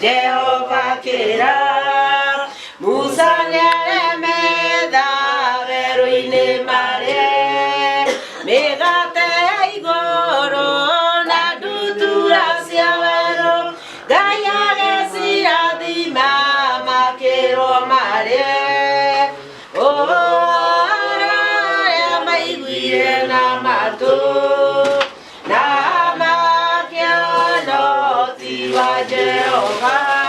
Jehovah kera Musa nyaremeda veruine mare megate igoro na dutura siavero gaya gesira di mama kero mare oh ya mai guire na mato na ma kero tiwa Jehovah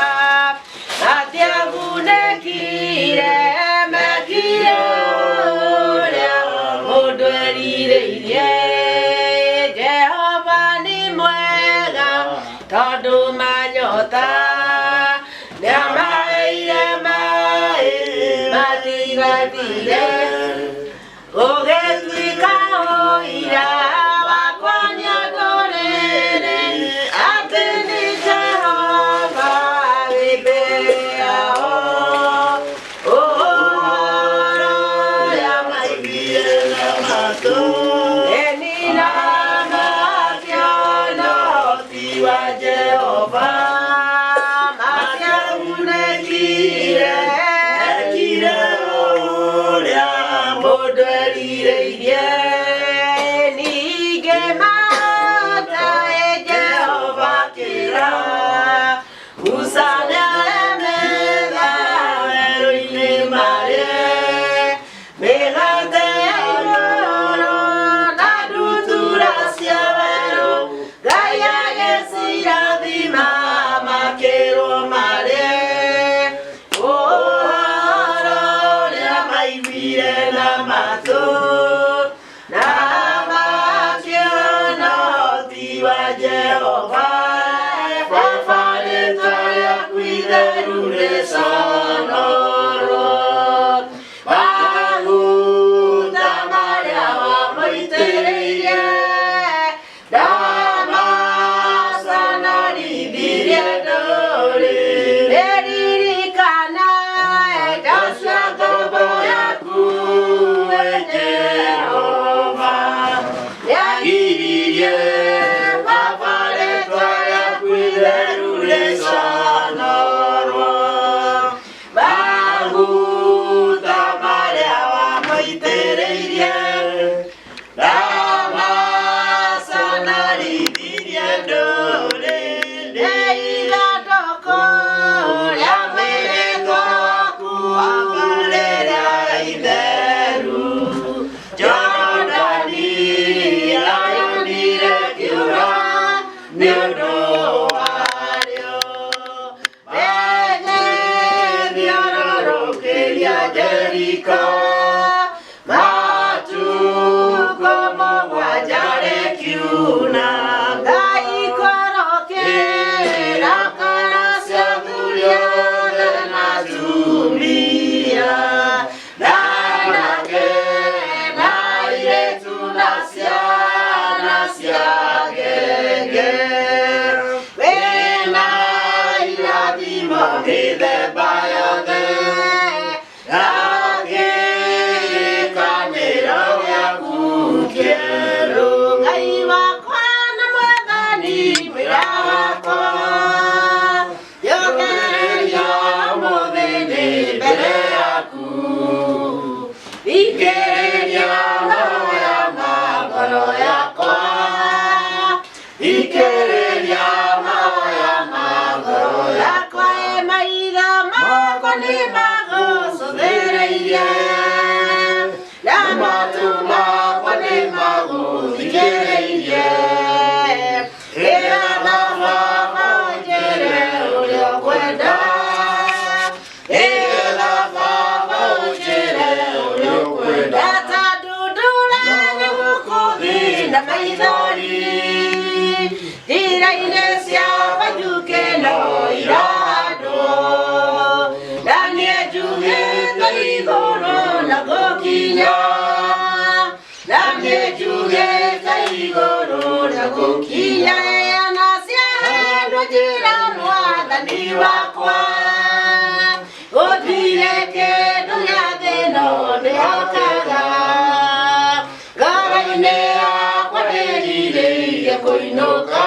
Nĩnderirĩirie kũinũka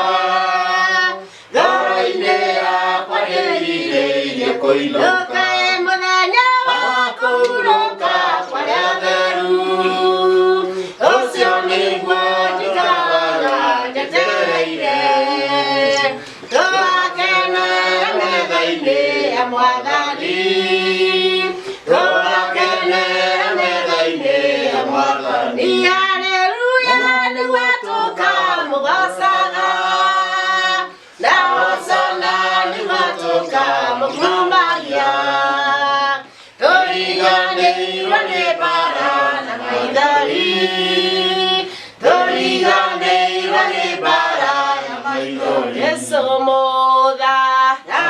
ngoro-inĩ yakwa ndĩrirĩirie kũinũka mũthenya wa kũhurũka kũrĩa theru ũcio nĩguo njikaraga njetereire tũgakenera metha-inĩ ya Mwathani tũgakenera metha-inĩ ya Mwathani haleluya nĩguo tũkamũgocaga na hosana nĩguo tũkamũkumagia tũriganĩirwo nĩ mbara na maithori tũriganĩirwo nĩ mbara na maithori Jesũ mũtharaba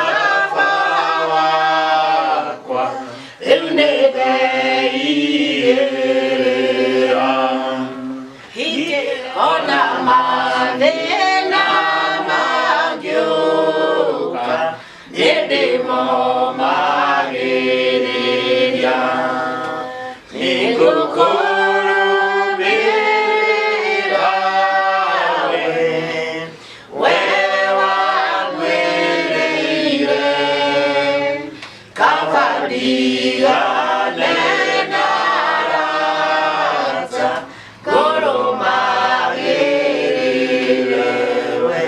wakwa rĩu nĩndeirĩra ona mathĩna mangĩũka nĩndĩmomagĩrĩria nĩngũkũrũmĩrĩra we wangwĩrĩire kaba ndigane na arata ngũrũmagĩrĩre we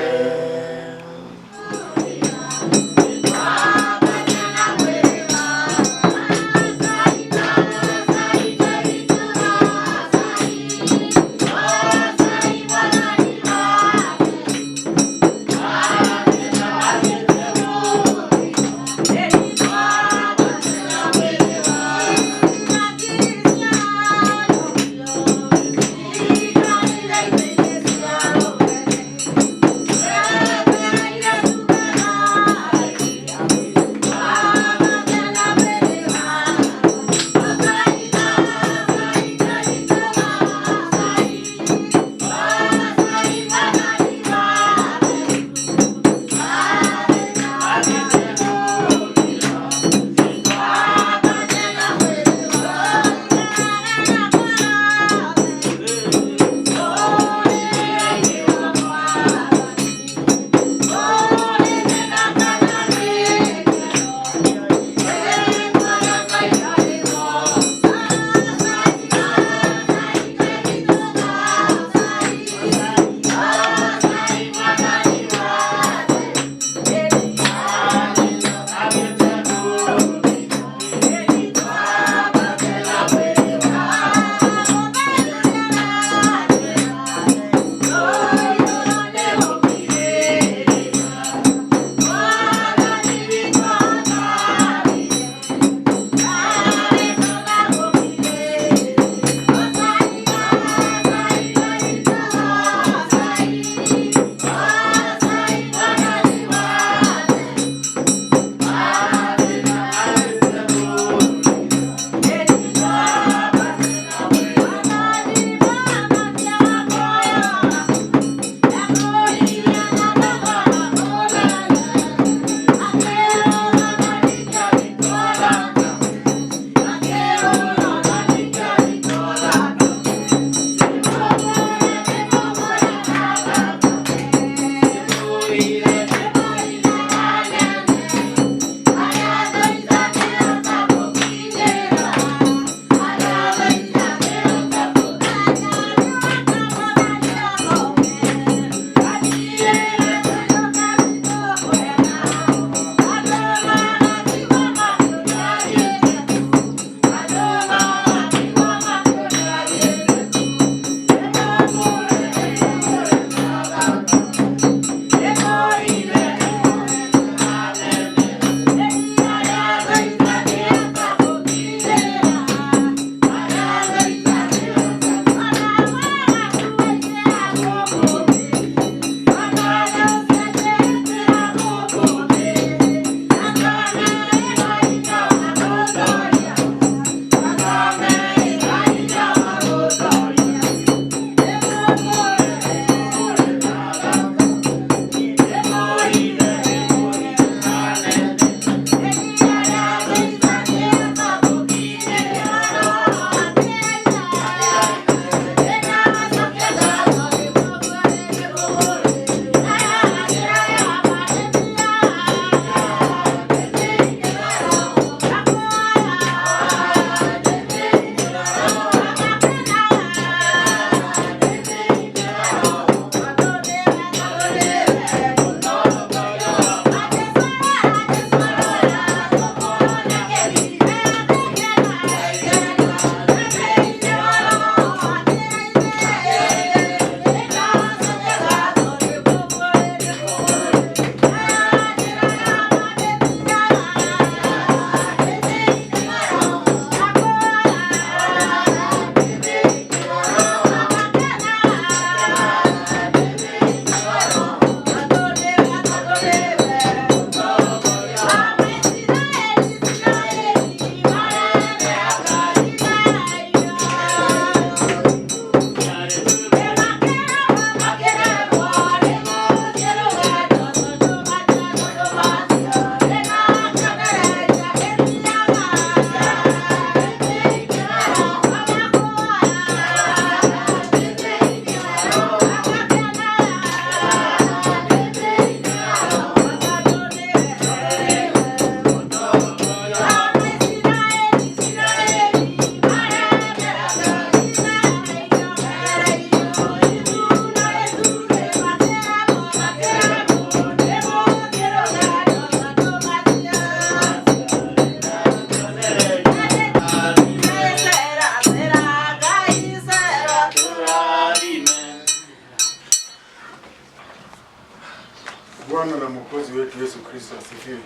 Bwana na Mwokozi wetu Yesu Kristo asifiwe.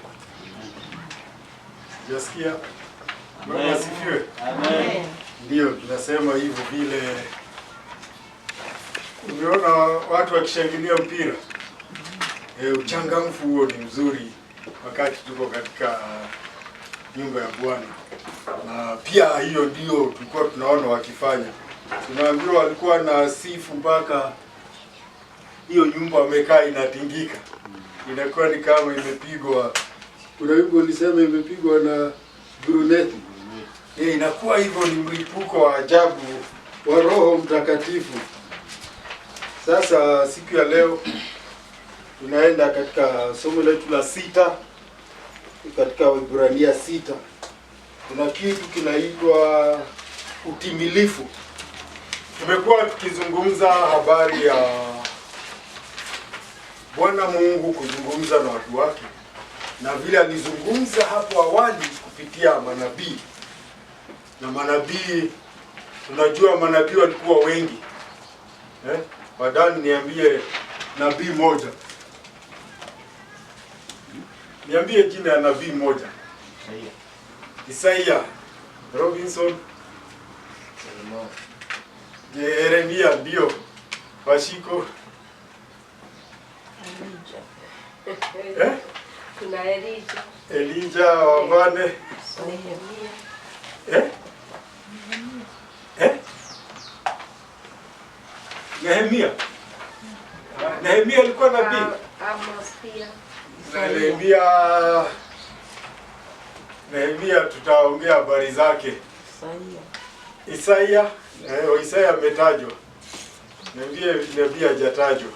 Unasikia? Bwana asifiwe. Amen. Ndio tunasema hivyo vile umeona watu wakishangilia mpira. Uchangamfu huo ni mzuri wakati tuko katika nyumba ya Bwana. Na pia hiyo ndio tulikuwa tunaona wakifanya. Tunaambiwa walikuwa na sifu mpaka hiyo nyumba wamekaa inatingika. Inakuwa ni kama imepigwa, kuna wimbo ulisema imepigwa na guruneti. Inakuwa hivyo, ni mlipuko wa ajabu wa Roho Mtakatifu. Sasa siku ya leo tunaenda katika somo letu la 6 katika Waebrania 6. Kuna kitu kinaitwa utimilifu. Tumekuwa tukizungumza habari ya Bwana Mungu kuzungumza na watu wake, na vile alizungumza hapo awali kupitia manabii. Na manabii, tunajua manabii walikuwa wengi. Badani niambie nabii moja. Niambie jina ya nabii moja. Isaiah. Robinson. Yeremia ndio. Washiko. Kuna Elijah. Elijah Wavane. Nehemia. Nehemia alikuwa nabii. Amos pia. Nehemia tutaongea habari zake. Isaiah. Isaiah ametajwa. Nehemia hajatajwa.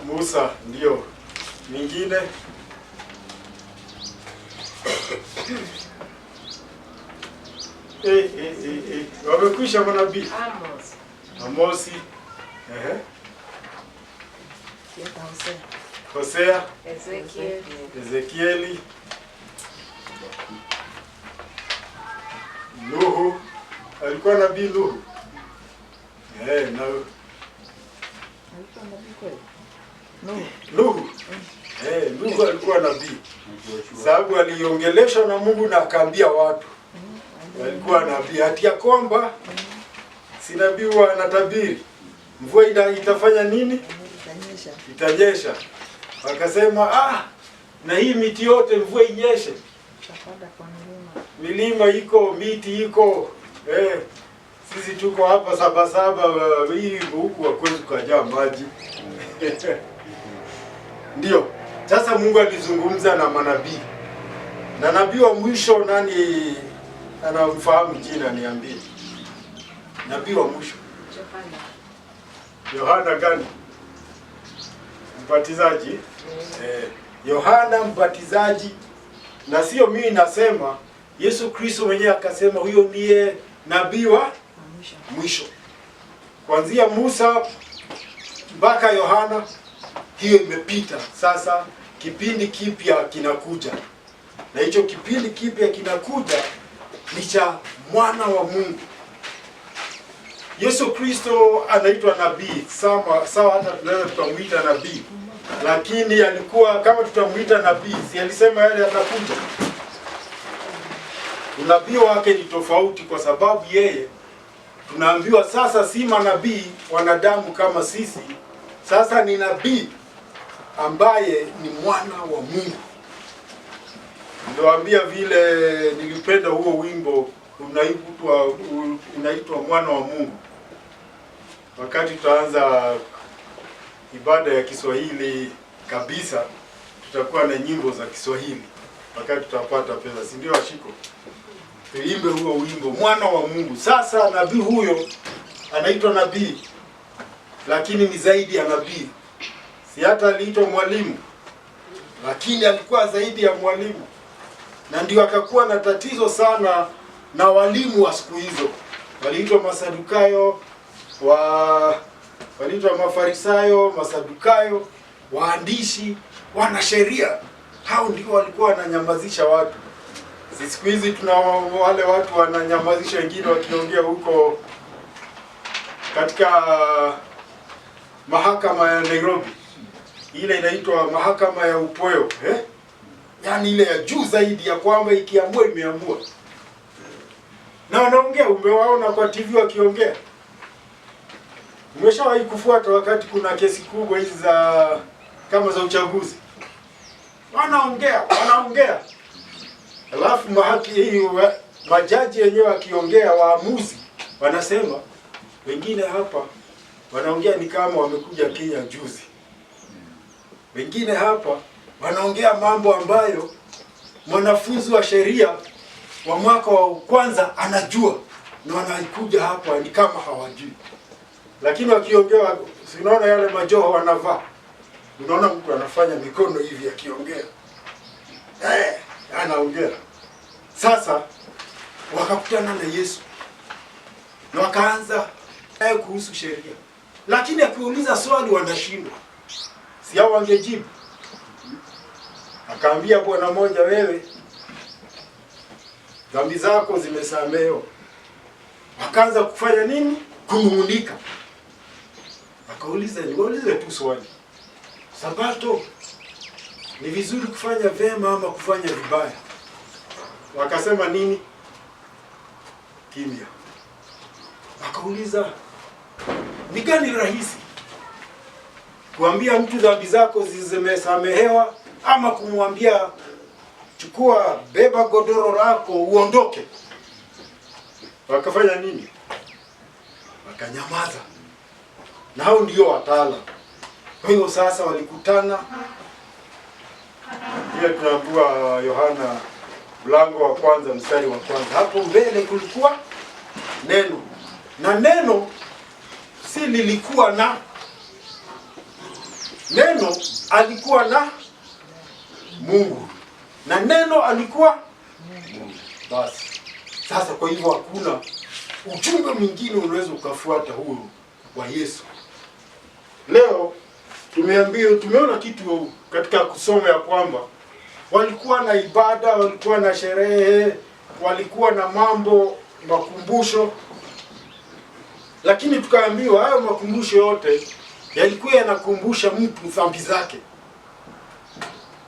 Musa ndio. Mingine wamekwisha manabii. Amosi. Hosea. Ezekieli. Nuhu. Alikuwa nabii Nuhu. Nuhu. Nuhu alikuwa nabii. Sababu aliongeleshwa na Mungu na akaambia watu. Alikuwa nabii. Hati ya kwamba si nabii huwa anatabiri mvua itafanya nini? Itanyesha. Wakasema na hii miti yote mvua inyeshe. Milima iko, miti iko. Sisi tuko hapa Sabasaba, hii huku hakuwezi kujaa maji. Ndio. Sasa Mungu alizungumza na manabii. Na nabii wa mwisho nani anamfahamu jina, niambie? Nabii wa mwisho. Yohana gani? Mbatizaji. Yohana Mbatizaji. Na sio mimi nasema, Yesu Kristo mwenyewe akasema huyo ndiye nabii wa mwisho. Kuanzia Musa mpaka Yohana, hiyo imepita. Sasa kipindi kipya kinakuja. Na hicho kipindi kipya kinakuja ni cha mwana wa Mungu. Yesu Kristo anaitwa nabii. Sawa hata tunaweza tukamuita nabii. Lakini alikuwa kama tutamuita nabii, si alisema yale yatakuja. Unabii wake ni tofauti kwa sababu yeye tunaambiwa sasa si manabii wanadamu kama sisi. Sasa ni nabii ambaye ni mwana wa Mungu. Niliwaambia vile nilipenda huo wimbo unaitwa mwana wa Mungu. Wakati tutaanza ibada ya Kiswahili kabisa, tutakuwa na nyimbo za Kiswahili. Wakati tutapata pesa, si ndio Washiko? Tuimbe huo wimbo mwana wa Mungu. Sasa nabii huyo anaitwa nabii, lakini ni zaidi ya nabii. Si hata aliitwa mwalimu, lakini alikuwa zaidi ya mwalimu. Na ndio akakuwa na tatizo sana na walimu wa siku hizo. Waliitwa Masadukayo, waliitwa Mafarisayo, Masadukayo, waandishi, wanasheria. Hao ndio walikuwa wananyamazisha watu. Siku hizi tuna wale watu wananyamazisha wengine wakiongea huko katika mahakama ya Nairobi, ile inaitwa mahakama ya upeo, yaani ile ya juu zaidi, ya kwamba ikiamua imeamua. Na wanaongea, umewaona kwa TV wakiongea. Umeshawahi kufuata wakati kuna kesi kubwa hizi za kama za uchaguzi? Wanaongea. Alafu majaji wenyewe wakiongea, waamuzi wanasema, wengine hapa wanaongea ni kama wamekuja Kenya juzi. Wengine hapa wanaongea mambo ambayo mwanafunzi wa sheria wa mwaka wa kwanza anajua, na wanaikuja hapa ni kama hawajui. Lakini wakiongea, unaona yale majoho wanavaa, unaona mtu anafanya mikono hivi akiongea, anaongea. Sasa wakakutana na Yesu na wakaanza kuhusu sheria, lakini akiuliza swali wanashindwa. Si hao wangejibu. Akaambia bwana mmoja, wewe dhambi zako zimesamehewa. Akaanza kufanya nini? Kunung'unika. Akauliza, niulize tu swali, Sabato ni vizuri kufanya vema ama kufanya vibaya? Wakasema nini? Kimya. Akauliza, ni gani rahisi, kuambia mtu dhambi zako zimesamehewa ama kumwambia chukua, beba godoro lako uondoke? Wakafanya nini? Wakanyamaza. Na hao ndio wataala. Kwa hiyo sasa walikutana. Ile tunaambiwa Yohana mlango wa kwanza mstari wa kwanza, hapo mbele kulikuwa neno, na neno si lilikuwa na neno, alikuwa na Mungu, na neno alikuwa Mungu. Basi sasa, kwa hivyo hakuna ujumbe mwingine unaweza ukafuata huo wa Yesu. Leo tumeona kitu katika kusoma ya kwamba walikuwa na ibada, walikuwa na sherehe, walikuwa na mambo, makumbusho, lakini tukaambiwa hayo makumbusho yote yalikuwa yanakumbusha mtu dhambi zake.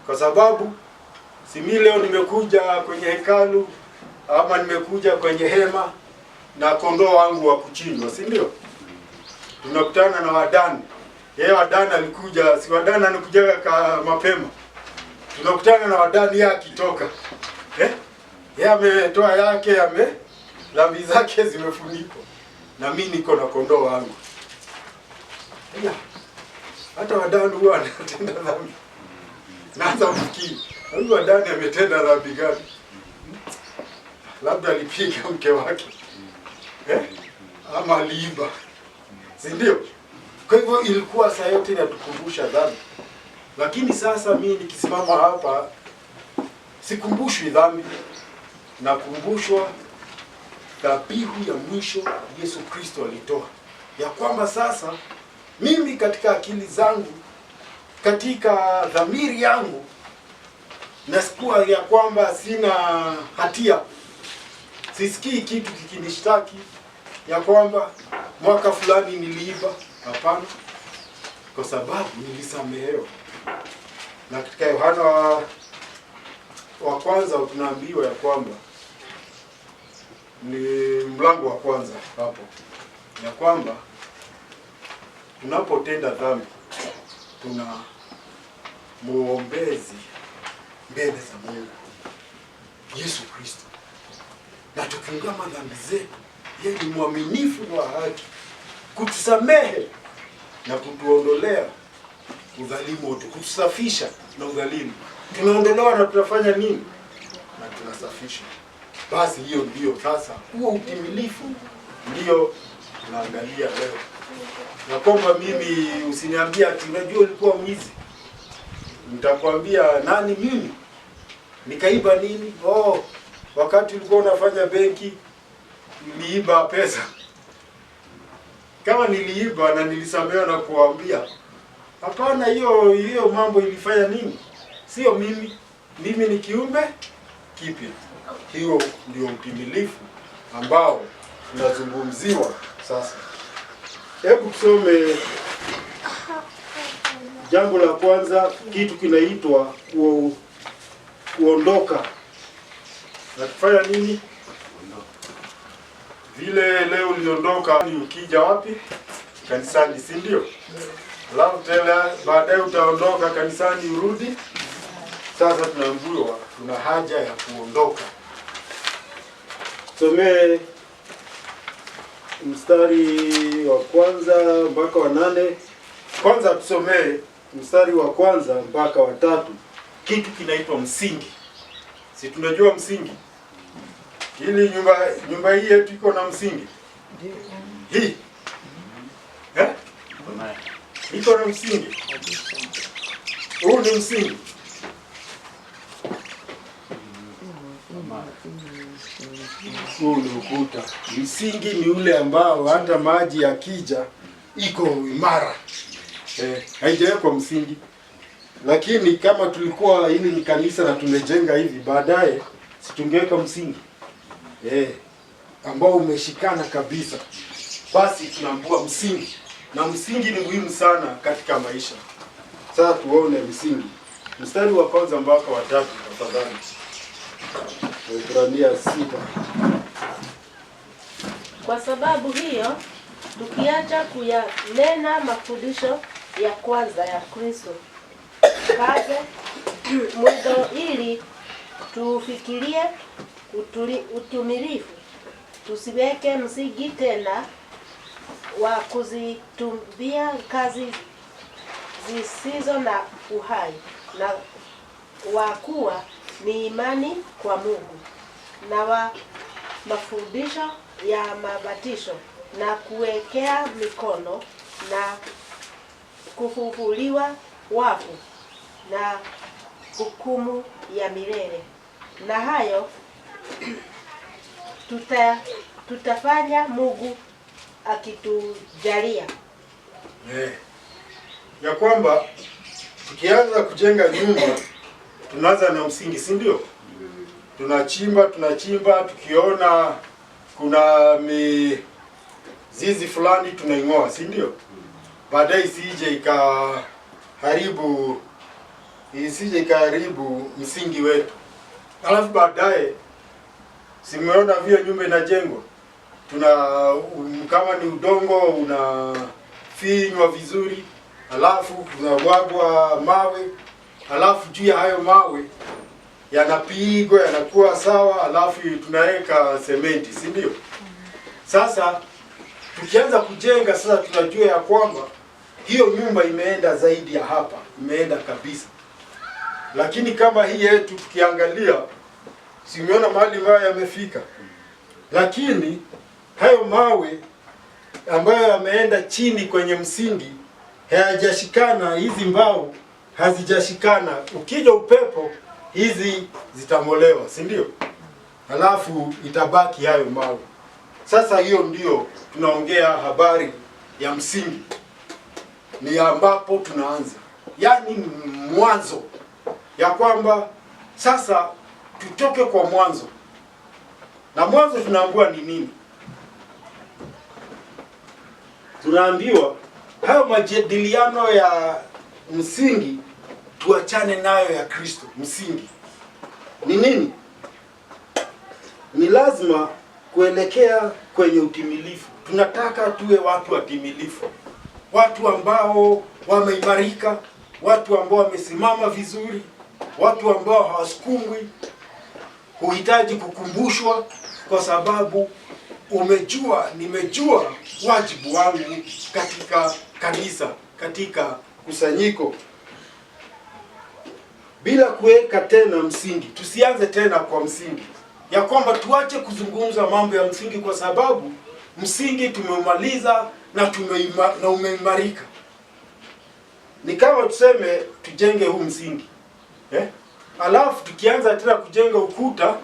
Kwa sababu si mimi leo nimekuja kwenye hekalu ama nimekuja kwenye hema na kondoo wangu wa kuchinjwa, si ndio? Tunakutana na Wadani. Yeye Wadani alikuja, si Wadani anakuja mapema. Tunakutana na Wadani yeye akitoka. Yeye ametoa yake, dhambi zake zimefunikwa. Na mimi niko na kondoo wangu. Hata Wadani huwa anatenda dhambi. Naanza kufikiri, huyu Wadani ametenda dhambi gani? Labda alipiga mke wake. Ama aliiba. Si ndio? Kwa hivyo ilikuwa saa yote inatukumbusha dhambi. Lakini sasa mimi nikisimama hapa sikumbushwi dhambi, nakumbushwa dhabihu ya mwisho Yesu Kristo alitoa. Ya kwamba sasa mimi katika akili zangu, katika dhamiri yangu, nasikia ya kwamba sina hatia. Sisikii kitu kikinishtaki ya kwamba mwaka fulani niliiba. Hapana, kwa sababu nilisamehewa. Na katika Yohana wa kwanza tunaambiwa ya kwamba ni mlango wa kwanza hapo, ya kwamba tunapotenda dhambi tuna muombezi mbele za Mungu, Yesu Kristo. Na tukiungama dhambi zetu, yeye ni mwaminifu wa haki kutusamehe na kutuondolea udhalimu wote, kutusafisha na udhalimu. Tunaondolewa na tunafanya nini? Na tunasafisha. Basi hiyo ndio sasa huo utimilifu ndio tunaangalia leo. Na kwamba mimi usiniambia ati unajua ulikuwa mwizi. Nitakwambia nani mimi? Nikaiba nini? Wakati ulikuwa unafanya benki niliiba pesa. Kama niliiba na nilisamehewa na kuambia, hapana, hiyo mambo ilifanya nini? Sio mimi. Mimi ni kiumbe kipya. Hiyo ndio utimilifu ambao tunazungumziwa sasa. Hebu tusome Jambo la kwanza, kitu kinaitwa kuondoka. Na kufanya nini? Vile leo uliondoka, ukija wapi? Kanisani, si ndio? Alafu tena baadaye utaondoka kanisani urudi. Sasa tunaambiwa tuna haja ya kuondoka. Tusomee mstari wa kwanza mpaka wa 8. Kwanza tusomee mstari wa kwanza mpaka wa 3. Kitu kinaitwa msingi. Si tunajua msingi? Hili nyumba hii yetu iko na msingi. Hii. Iko na msingi. Huu ni msingi. Huu ni ukuta. Msingi ni ule ambao hata maji yakija iko imara. Haijawekwa msingi. Lakini kama tulikuwa hili ni kanisa na tumejenga hivi, baadaye situngeweka msingi. Ambao umeshikana kabisa. Basi tunaambua msingi. Na msingi ni muhimu sana katika maisha. Sasa tuone msingi. Mstari wa kwanza mpaka wa 3 tafadhali. Waebrania 6. Kwa sababu hiyo, tukiacha kuyanena mafundisho ya kwanza ya Kristo, kaze mwendo ili tufikirie utumilifu, tusiweke msingi tena wa kuzitumbia kazi zisizo na uhai, na wa kuwa ni imani kwa Mungu, na wa mafundisho ya mabatisho na kuwekea mikono na kufufuliwa wafu na hukumu ya milele. Na hayo tutafanya Mungu akitujalia. Ya kwamba tukianza kujenga nyumba tunaanza na msingi, si ndio? Tunachimba tukiona kuna mizizi fulani tunaing'oa, si ndio? Baadaye isije ikaharibu msingi wetu. Alafu baadaye simeona vile nyumba inajengwa. Kama ni udongo unafinywa vizuri, alafu kunawagwa mawe, alafu juu ya hayo mawe yanapigwa yanakuwa sawa, alafu tunaweka sementi, si ndio? Sasa tukianza kujenga sasa tunajua ya kwamba hiyo nyumba imeenda zaidi ya hapa, imeenda kabisa. Lakini kama hii yetu tukiangalia, simeona mahali mawe yamefika. Lakini hayo mawe ambayo yameenda chini kwenye msingi hayajashikana, hizi mbao hazijashikana. Ukija upepo hizi zitamolewa, si ndio? Halafu itabaki hayo mawe. Sasa hiyo ndio tunaongea habari ya msingi. Ni ambapo tunaanza. Yaani mwanzo. Ya kwamba sasa tutoke kwa mwanzo. Na mwanzo tunaambiwa ni nini? Tunaambiwa hayo majadiliano ya msingi tuachane nayo ya Kristo. Msingi ni nini? Ni lazima kuelekea kwenye utimilifu. Tunataka tuwe watu watimilifu, watu ambao wameimarika, watu ambao wamesimama vizuri, watu ambao hawasukumwi, huhitaji kukumbushwa, kwa sababu nimejua wajibu wangu katika kanisa, katika kusanyiko. Bila kuweka tena msingi, tusianze tena kwa msingi. Ya kwamba tuache kuzungumza mambo ya msingi, kwa sababu msingi tumeumaliza na umeimarika. Ni kama tuseme tujenge huu msingi. Alafu tukianza tena kujenga ukuta,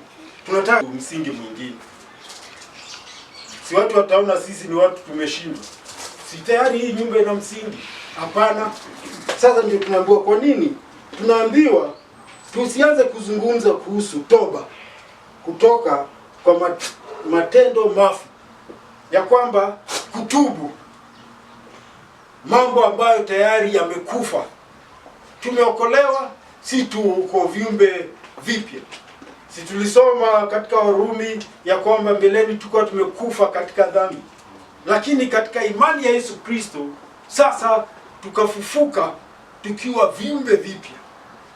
tunataka msingi mwingine. Si watu wataona sisi ni watu tumeshindwa. Si tayari hii nyumba ina msingi. Hapana. Sasa ndio tunaambiwa kwa nini? Tunaambiwa tusianze kuzungumza kuhusu toba kutoka kwa matendo mafu, ya kwamba kutubu mambo ambayo tayari yamekufa tumeokolewa, si tuko viumbe vipya. Si tulisoma katika Warumi ya kwamba mbeleni tulikuwa tumekufa katika dhambi, lakini katika imani ya Yesu Kristo sasa tukafufuka tukiwa viumbe vipya.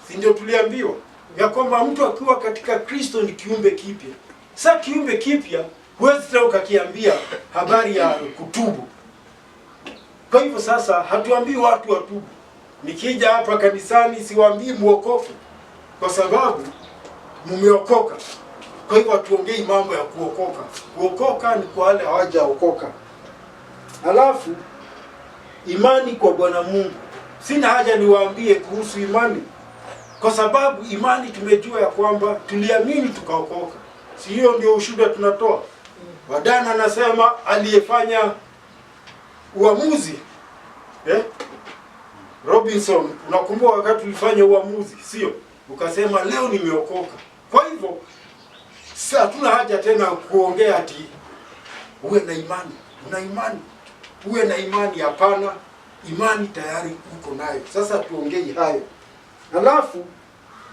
Si ndio tuliambiwa ya kwamba mtu akiwa katika Kristo ni kiumbe kipya. Sasa kiumbe kipya huwezi tena ukakiambia habari ya kutubu. Kwa hivyo sasa hatuambii watu watubu. Nikija hapa kanisani siwaambii muokoke, kwa sababu mumeokoka. Kwa hivyo hatuongei mambo ya kuokoka. Kuokoka ni kwa wale hawajaokoka. Halafu imani kwa Bwana Mungu. Sina haja niwaambie kuhusu imani, kwa sababu imani tumejua ya kwamba tuliamini tukaokoka. Si hiyo ndio ushuhuda tunatoa? Wadana anasema aliyefanya uamuzi Robinson, unakumbuka wakati tulifanya uamuzi, sio? Ukasema leo nimeokoka. Kwa hivyo sasa hatuna haja tena kuongea ati uwe na imani. Una imani, uwe na imani. Hapana, imani tayari uko nayo. Sasa tuongei hayo. Halafu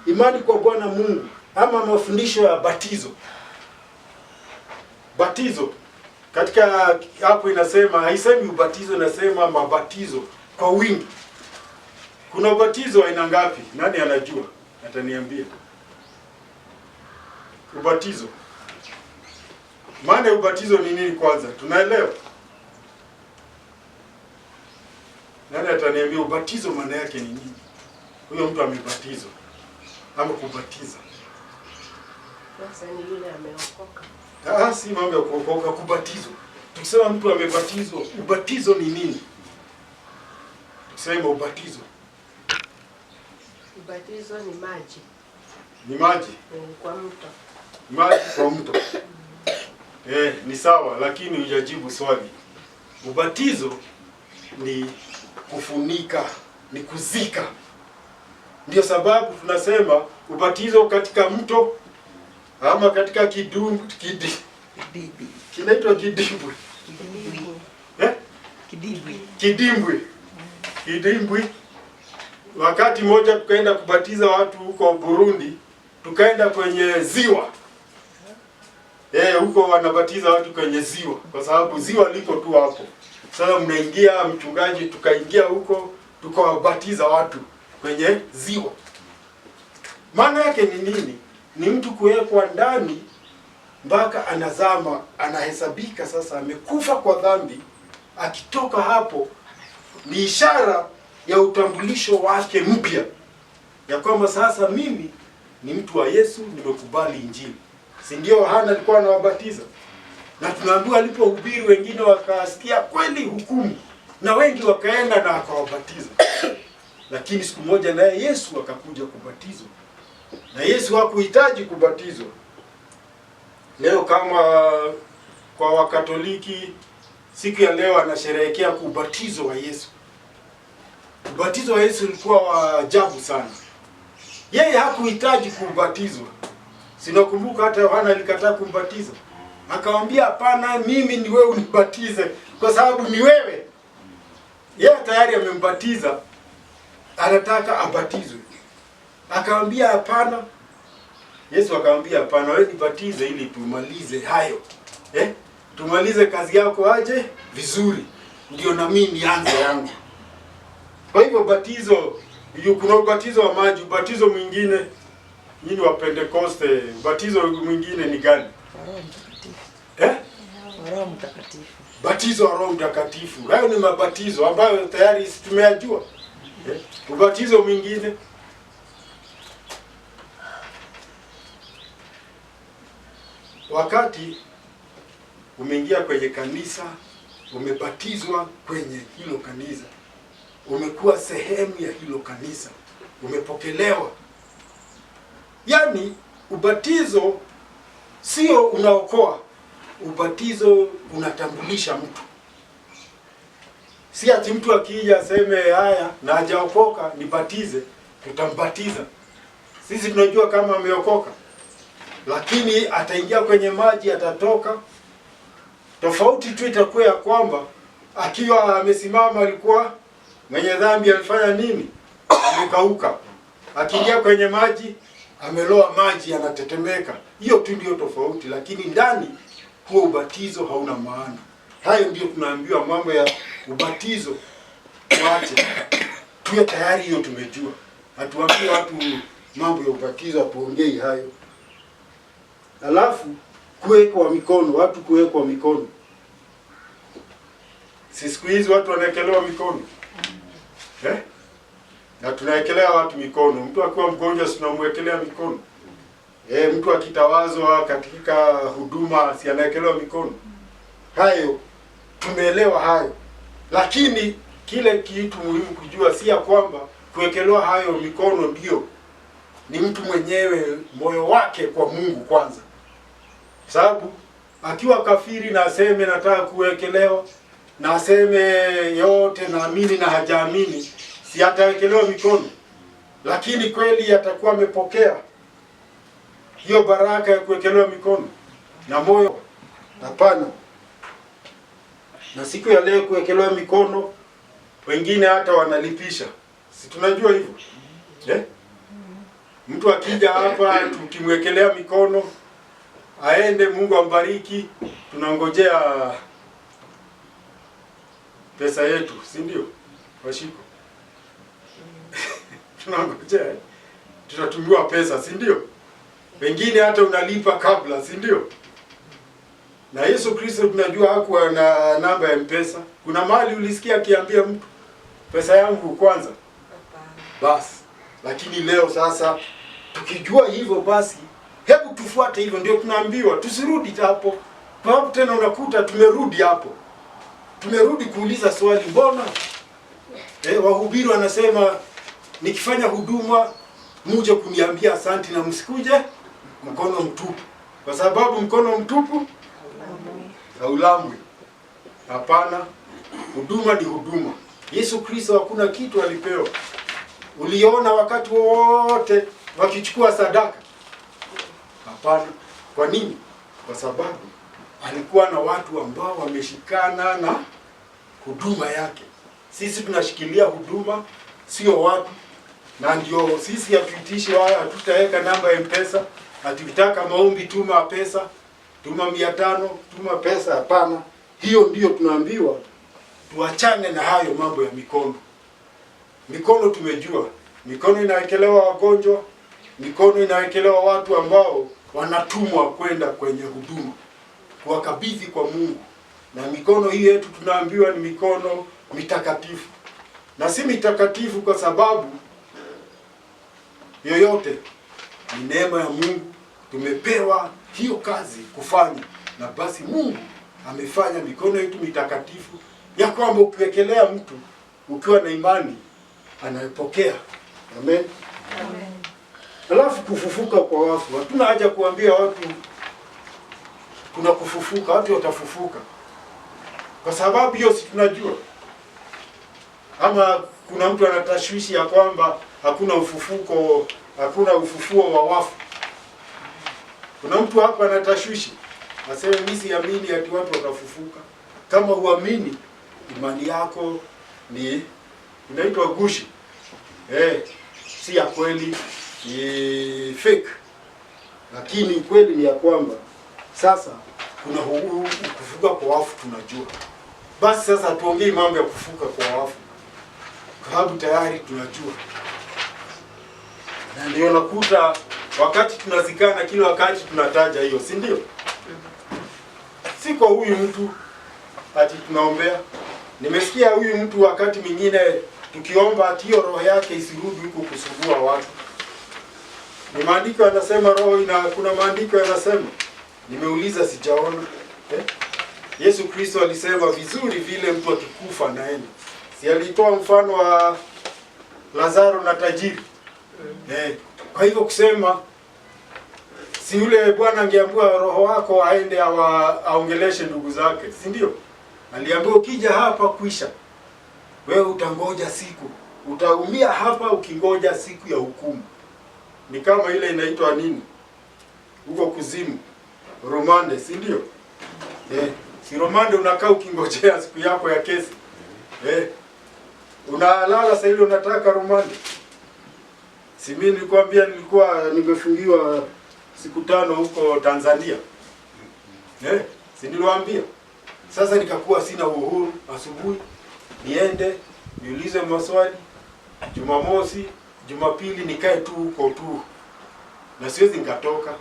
imani kwa Bwana Mungu, ama mafundisho ya batizo. Batizo katika hapo inasema, haisemi ubatizo, inasema mabatizo kwa wingi. Kuna ubatizo aina ngapi? Nani anajua? Ataniambia. Ubatizo, maana ya ubatizo ni nini kwanza? Tunaelewa? Nani ataniambia ubatizo maana yake ni nini? Huyo mtu amebatizwa ama kubatiza. Sasa ni yule ameokoka. Si mambo ya kuokoka, kubatizwa. Tukisema mtu amebatizwa, ubatizo ni nini? Tukisema ubatizo. Ubatizo ni maji. Ni maji? Kwa mto. Maji kwa mto. Ni sawa, lakini hujajibu swali. Ubatizo ni kufunika, ni kuzika. Ndio sababu tunasema ubatizo katika mto ama katika kidimbwi. Kinaitwa kidimbwi. Kidimbwi. Wakati mmoja tukaenda kubatiza watu huko Burundi, tukaenda kwenye ziwa. Huko wanabatiza watu kwenye ziwa, kwa sababu ziwa liko tu hapo. Sasa mnaingia, mchungaji, tukaingia huko, tukawabatiza watu kwenye ziwa. Maana yake ni nini? Ni mtu kuwekwa ndani mpaka anazama, anahesabika sasa amekufa kwa dhambi. Akitoka hapo ni ishara ya utambulisho wake mpya, ya kwamba sasa mimi ni mtu wa Yesu, nimekubali Injili. Si ndio Yohana alikuwa anawabatiza? Na tunaambiwa alipohubiri wengine wakasikia kweli hukumu, na wengi wakaenda na akawabatiza. Lakini siku moja naye Yesu akakuja kubatizwa. Na Yesu hakuhitaji kubatizwa. Leo kama kwa Wakatoliki siku ya leo anasherehekea kubatizo wa Yesu. Ubatizo wa Yesu ulikuwa wa ajabu sana. Yeye hakuhitaji kubatizwa. Sinakumbuka hata Yohana alikataa kumbatiza. Akamwambia hapana, mimi ni wewe unibatize, kwa sababu ni wewe. Yeye tayari amembatiza, anataka abatizwe. Akamwambia hapana. Yesu akamwambia hapana, wewe nibatize ili tumalize hayo. Tumalize kazi yako aje vizuri, ndio na mimi nianze yangu. Kwa hivyo batizo, kuna ubatizo wa maji, ubatizo mwingine nyinyi wa Pentekoste, ubatizo mwingine ni gani? Roho Mtakatifu. Batizo wa Roho Mtakatifu. Hayo ni mabatizo ambayo tayari tumeyajua. Ubatizo mwingine wakati umeingia kwenye kanisa, umebatizwa kwenye hilo kanisa, umekuwa sehemu ya hilo kanisa, umepokelewa. Yaani ubatizo sio unaokoa, ubatizo unatambulisha mtu. Si ati mtu akija aseme haya na hajaokoka nibatize, tutambatiza. Sisi tunajua kama ameokoka. Lakini ataingia kwenye maji, atatoka. Tofauti tu itakuwa ya kwamba akiwa amesimama alikuwa mwenye dhambi, alifanya nini? amekauka. Akiingia kwenye maji ameloa maji, anatetemeka. Hiyo tu ndio tofauti, lakini ndani huo ubatizo hauna maana. Hayo ndio tunaambiwa mambo ya ubatizo. Tuache tuwe tayari, hiyo tumejua. Hatuambie watu mambo ya ubatizo, hatuongei hayo. Alafu kuwekwa mikono, watu kuwekwa mikono. Si siku hizi watu wanaekelewa mikono na tunaekelea watu mikono. Mtu akiwa mgonjwa tunamwekelea mikono. Mtu akitawazwa katika huduma si anaekelewa mikono. Hayo tumeelewa hayo, lakini kile kitu muhimu kujua si ya kwamba kuwekelewa hayo mikono ndio ni mtu mwenyewe moyo wake kwa Mungu kwanza. Sababu akiwa kafiri na aseme nataka kuwekelewa na aseme yote naamini na hajaamini, si atawekelewa mikono. Lakini kweli atakuwa amepokea hiyo baraka ya kuwekelewa mikono na moyo? Hapana. Na siku ya leo kuwekelewa mikono wengine hata wanalipisha. Si tunajua hivyo? Mtu akija hapa tukimwekelea mikono aende, Mungu ambariki, tunangojea pesa yetu, si ndio? Washiko. Tunangojea tutatumiwa pesa, si ndio? Wengine hata unalipa kabla, si ndio? Na Yesu Kristo tunajua hakuwa na namba ya M-Pesa. Kuna mahali ulisikia akiambia mtu pesa yangu kwanza? Basi. Lakini leo sasa tukijua hivyo, basi hebu tufuate hivyo. Ndio tunaambiwa tusirudi hapo. Kwa sababu tena unakuta tumerudi hapo. Tumerudi kuuliza swali, mbona wahubiri wanasema nikifanya huduma muje kuniambia asante na msikuje mkono mtupu, kwa sababu mkono mtupu haulambwi. Hapana, huduma ni huduma. Yesu Kristo hakuna kitu alipewa. Uliona wakati wote wakichukua sadaka? Hapana. Kwa nini? Kwa sababu alikuwa na watu ambao wameshikana na huduma yake. Sisi tunashikilia huduma, sio watu. Na ndio sisi hatuitishi wala hatutaweka namba ya M-Pesa. Hatutaka maombi tuma pesa, tuma 500, tuma pesa. Hapana. Hiyo ndio tunaambiwa tuachane na hayo mambo ya mikono. Mikono tumejua. Mikono inawekelewa wagonjwa, mikono inawekelewa watu ambao wanatumwa kwenda kwenye huduma, kuwakabidhi kwa Mungu. Na mikono hii yetu tunaambiwa ni mikono mitakatifu. Na si mitakatifu kwa sababu yoyote, ni neema ya Mungu. Tumepewa hiyo kazi kufanya, na basi Mungu amefanya mikono yetu mitakatifu, ya kwamba ukiwekelea mtu ukiwa na imani anayepokea. Amen. Amen. Alafu kufufuka kwa wafu. Hatuna haja kuambia watu kuna kufufuka, watu watafufuka. Kwa sababu hiyo si tunajua. Ama kuna mtu anatashwishi ya kwamba hakuna ufufuko, hakuna ufufuo wa wafu. Kuna mtu hapa anatashwishi, aseme mimi siamini ati watu watafufuka. Kama huamini, imani yako ni inaitwa gushi. Si ya kweli, ni fake. Lakini kweli ni ya kwamba sasa kuna kufufuka kwa wafu tunajua. Basi sasa tuongee mambo ya kufufuka kwa wafu, kwa sababu tayari tunajua. Na ndio nakuta wakati tunazikana kila wakati tunataja hiyo, si ndio? Si kwa huyu mtu ati tunaombea. Nimesikia huyu mtu wakati mwingine tukiomba ati hiyo roho yake isirudi huko kusumbua watu. Ni maandiko yanasema roho kuna maandiko yanasema. Nimeuliza sijaona. Yesu Kristo alisema vizuri vile mtu akikufa naenda. Si alitoa mfano wa Lazaro na tajiri. Kwa hivyo kusema si yule bwana angeambiwa roho wako aende aongeleshe ndugu zake, si ndio? Aliambiwa ukija hapa kuisha. Wewe utangoja siku. Utaumia hapa ukingoja siku ya hukumu. Ni kama ile inaitwa nini? Huko kuzimu. Romande, si ndio? Si romande unakaa ukingojea siku yako ya kesi. Unalala sasa ile unataka romande. Si mimi nilikwambia nilikuwa nimefungiwa siku 5 huko Tanzania. Si niliwaambia. Sasa nikakuwa sina uhuru asubuhi niende niulize maswali, Jumamosi, Jumapili nikae tu huko tu. Na siwezi nikatoka.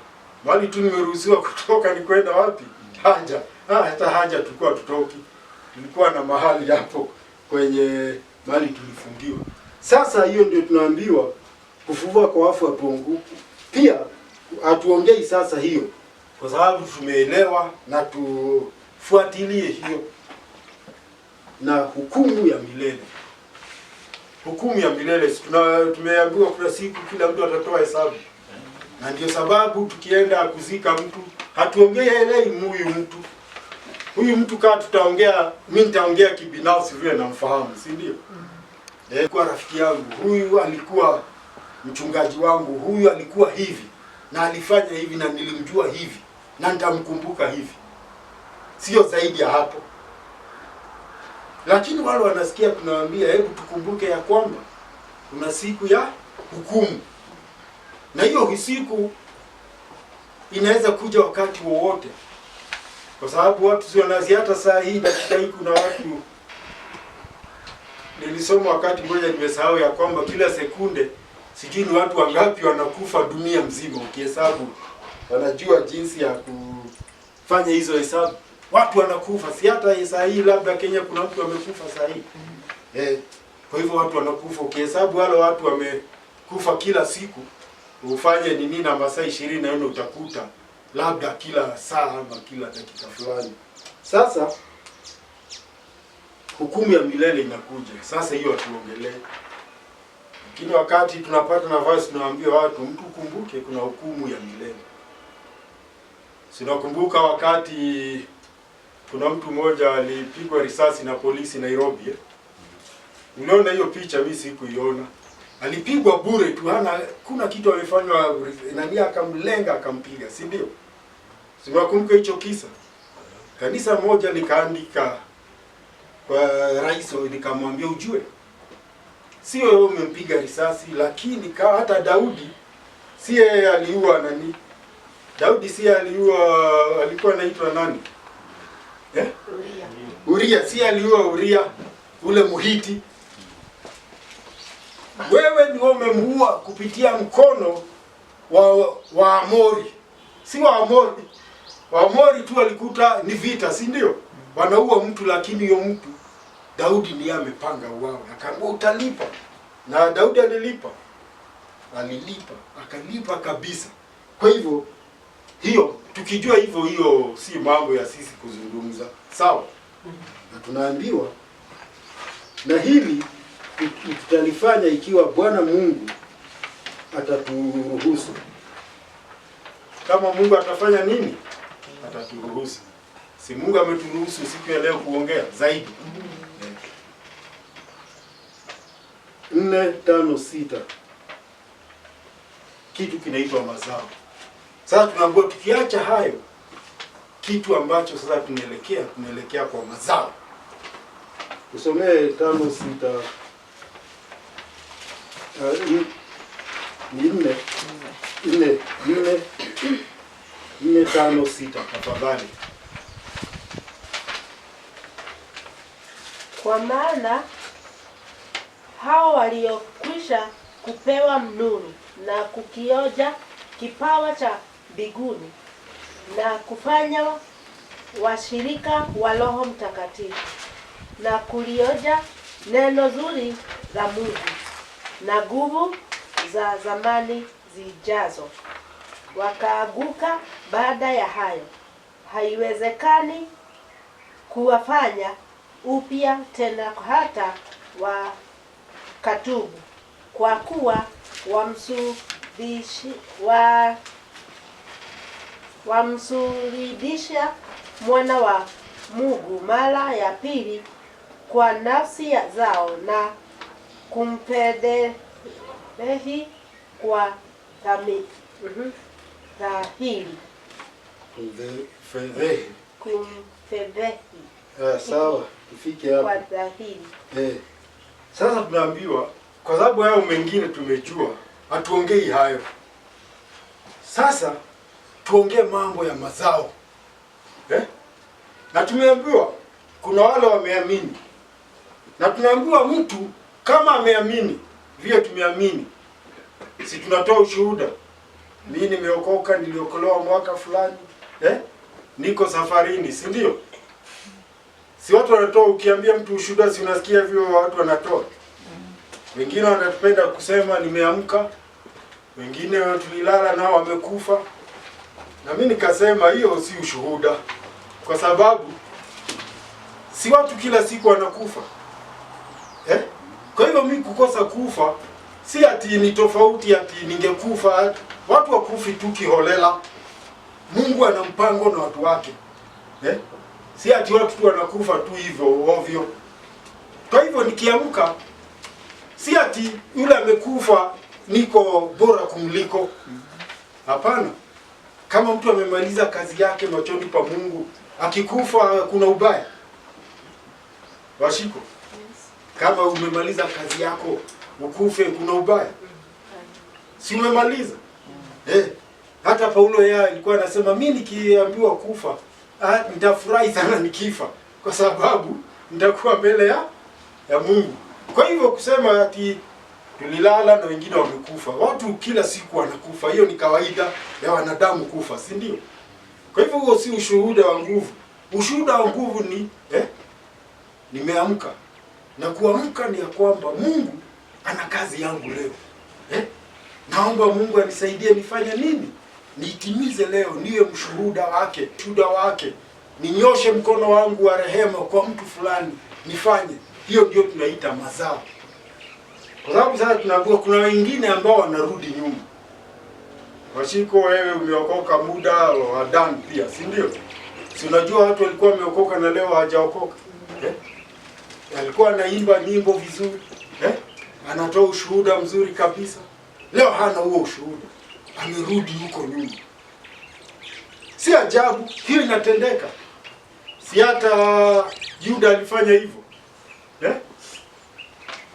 Bali tu nimeruhusiwa kutoka ni kwenda wapi? Haja. Hata haja tulikuwa tutoki. Tulikuwa na mahali hapo kwenye mahali tulifungiwa. Sasa hiyo ndio tunaambiwa kufufua kwa wafu hatuonguki. Pia hatuongei sasa hiyo kwa sababu tumeelewa na tufuatilie hiyo na hukumu ya milele. Hukumu ya milele tumeambiwa kuna siku kila mtu atatoa hesabu. Na ndio sababu tukienda kuzika mtu hatuongei huyu mtu. Huyu mtu kama tutaongea, mimi nitaongea kibinafsi vile namfahamu, si ndio? Kwa rafiki yangu, huyu alikuwa mchungaji wangu, huyu alikuwa hivi na alifanya hivi na nilimjua hivi na nitamkumbuka hivi. Sio zaidi ya hapo. Lakini wale wanasikia tunawaambia hebu tukumbuke ya kwamba kuna siku ya hukumu. Na hiyo siku inaweza kuja wakati wowote. Kwa sababu watu sio nazi hata saa hii dakika hii kuna watu nilisoma wakati mmoja nimesahau ya kwamba kila sekunde sijui ni watu wangapi wanakufa dunia mzima ukihesabu. Wanajua jinsi ya kufanya hizo hesabu. Watu wanakufa, si hata saa hii labda Kenya kuna mtu amekufa saa hii. Kwa hivyo watu wanakufa ukihesabu wale watu wamekufa kila siku ufanye nini na masaa 24 utakuta labda kila saa ama kila dakika fulani. Sasa hukumu ya milele inakuja. Sasa hiyo hatuongelee. Lakini wakati tunapata nafasi tunawaambia watu mtu kumbuke kuna hukumu ya milele. Sinakumbuka wakati kuna mtu mmoja alipigwa risasi na polisi Nairobi. Unaona hiyo picha mimi sikuiona. Alipigwa bure tu, kuna kitu amefanywa nani akamlenga akampiga, si ndio? Sinakumbuka hicho kisa. Kanisa moja likaandika kwa rais likamwambia ujue sio wewe umempiga risasi, lakini hata Daudi si yeye aliua nani? Daudi si aliua, alikuwa anaitwa nani? Uria si aliua Uria ule Muhiti. Wewe ndio umemuua kupitia mkono wa Amori. Si wa Amori. Wa Amori tu walikuta ni vita, si ndio? Wanaua mtu lakini huyo mtu Daudi ndiye amepanga uawe. Akaamua utalipa. Na Daudi alilipa. Akalipa kabisa. Kwa hivyo hiyo tukijua hivyo hiyo si mambo ya sisi kuzungumza. Sawa? Na tunaambiwa na hili tutalifanya ikiwa Bwana Mungu ataturuhusu. Kama Mungu atafanya nini? Ataturuhusu. Si Mungu ameturuhusu siku ya leo kuongea zaidi. 4:5-6 kitu kinaitwa mazao. Sasa tunaambiwa tukiacha hayo kitu ambacho sasa tunaelekea kwa mazao. Usomee 5:6 4:5-6 tafadhali. Kwa maana hao waliokwisha kupewa mnuni na kukioja kipawa cha mbinguni na kufanya washirika wa Roho Mtakatifu na kulioja neno zuri la Mungu na nguvu za zamani zijazo, wakaaguka baada ya hayo. Haiwezekani kuwafanya upya tena hata wakatubu, kwa kuwa wamsulubisha mwana wa Mungu mara ya pili kwa nafsi zao na kumfedhehi kwa dhahiri. Kumfedhehi. Sawa, tufike hapo. Kwa dhahiri. Sasa tunaambiwa kwa sababu hao mengine tumejua hatuongei hayo. Sasa tuongee mambo ya mazao na tumeambiwa kuna wale wameamini, na tunaambiwa mtu kama ameamini vile tumeamini, si tunatoa ushuhuda. Mimi nimeokoka, niliokolewa mwaka fulani, niko safarini, si ndio? Si watu wanatoa, ukiambia mtu ushuhuda, si unasikia hivyo watu wanatoa. Wengine wanapenda kusema nimeamka, wengine tulilala nao wamekufa. Na mimi nikasema hiyo si ushuhuda, kwa sababu si watu kila siku wanakufa. Kwa hivyo mimi kukosa kufa si ati ni tofauti ati ningekufa. Watu wakufi tu kiholela. Mungu ana mpango na watu wake. Si ati watu tu wanakufa tu hivyo ovyo. Kwa hivyo nikiamka si ati yule amekufa niko bora kumliko. Hapana. Kama mtu amemaliza kazi yake machoni pa Mungu, akikufa kuna ubaya. Washiko. Kama umemaliza kazi yako ukufe kuna ubaya. Si umemaliza? Hata Paulo yeye alikuwa anasema mimi nikiambiwa kufa, nitafurahi sana nikifa, kwa sababu nitakuwa mbele ya Mungu. Kwa hivyo kusema ati tulilala na wengine wamekufa. Watu kila siku wanakufa. Hiyo ni kawaida ya wanadamu kufa, si ndio? Kwa hivyo huo si ushuhuda wa nguvu. Ushuhuda wa nguvu ni nimeamka. Na kuamka ni ya kwamba Mungu ana kazi yangu leo. Naomba Mungu anisaidie nifanye nini? Niitimize leo, niwe mshuhuda wake, shuhuda wake. Ninyoshe mkono wangu wa rehema kwa mtu fulani, nifanye. Hiyo ndio tunaita mazao. Kwa sababu sasa tunaambiwa kuna wengine ambao wanarudi nyuma. Washiko, wewe umeokoka muda wa Dan pia, si ndio? Si unajua watu walikuwa wameokoka na leo hawajaokoka. Alikuwa anaimba nyimbo vizuri, anatoa ushuhuda mzuri kabisa. Leo hana huo ushuhuda. Amerudi huko nyuma. Si ajabu, hiyo inatendeka. Si hata Yuda alifanya hivyo.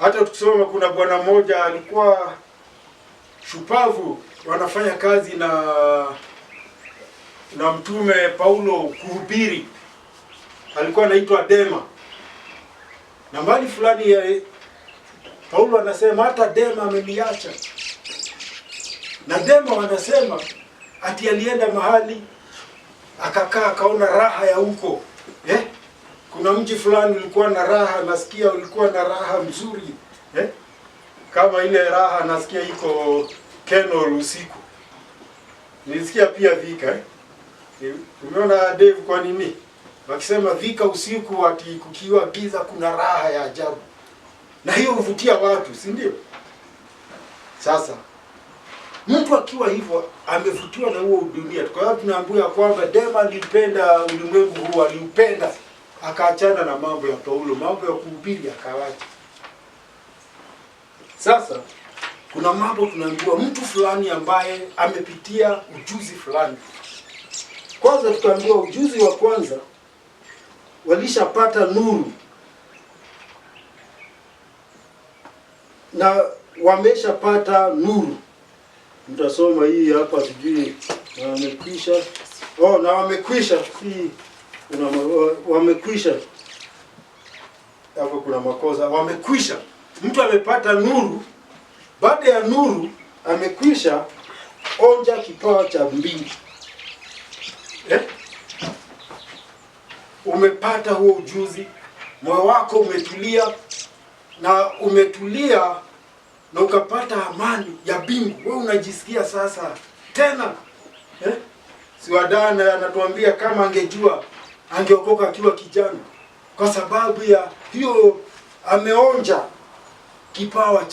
Hata tukisoma kuna bwana mmoja alikuwa shupavu, wanafanya kazi na mtume Paulo kuhubiri. Alikuwa anaitwa Dema. Na mbali fulani ya Paulo anasema hata Dema ameniacha. Na Dema wanasema ati alienda mahali akakaa akaona raha ya huko. Kuna mji fulani ulikuwa na raha, nasikia ulikuwa na raha mzuri. Kama ile raha nasikia iko Kenol usiku. Nilisikia pia Vika. Umeona Dave kwa nini? Wakisema Vika usiku ati kukiwa giza kuna raha ya ajabu. Na hiyo huvutia watu, si ndio? Sasa mtu akiwa hivyo amevutiwa na huo dunia. Kwa hiyo tunaambiwa kwamba Dema alipenda ulimwengu huu, aliupenda, akaachana na mambo ya Paulo, mambo ya kuhubiri akawacha. Sasa kuna mambo tunaambiwa mtu fulani ambaye amepitia ujuzi fulani. Kwanza tukaambiwa ujuzi wa kwanza, walishapata nuru na wameshapata nuru. Mtasoma hii hapa, sijui wamekwisha. Na wamekwisha, si kuna wamekwisha. Hapo kuna makosa. Wamekwisha. Mtu amepata nuru, baada ya nuru amekwisha onja kipawa cha mbingu. Umepata huo ujuzi, moyo wako umetulia na ukapata amani ya mbingu. Wewe unajisikia sasa tena. Siwadana anatuambia kama angejua angeokoka akiwa kijana, kwa sababu ya hiyo ameonja kipawa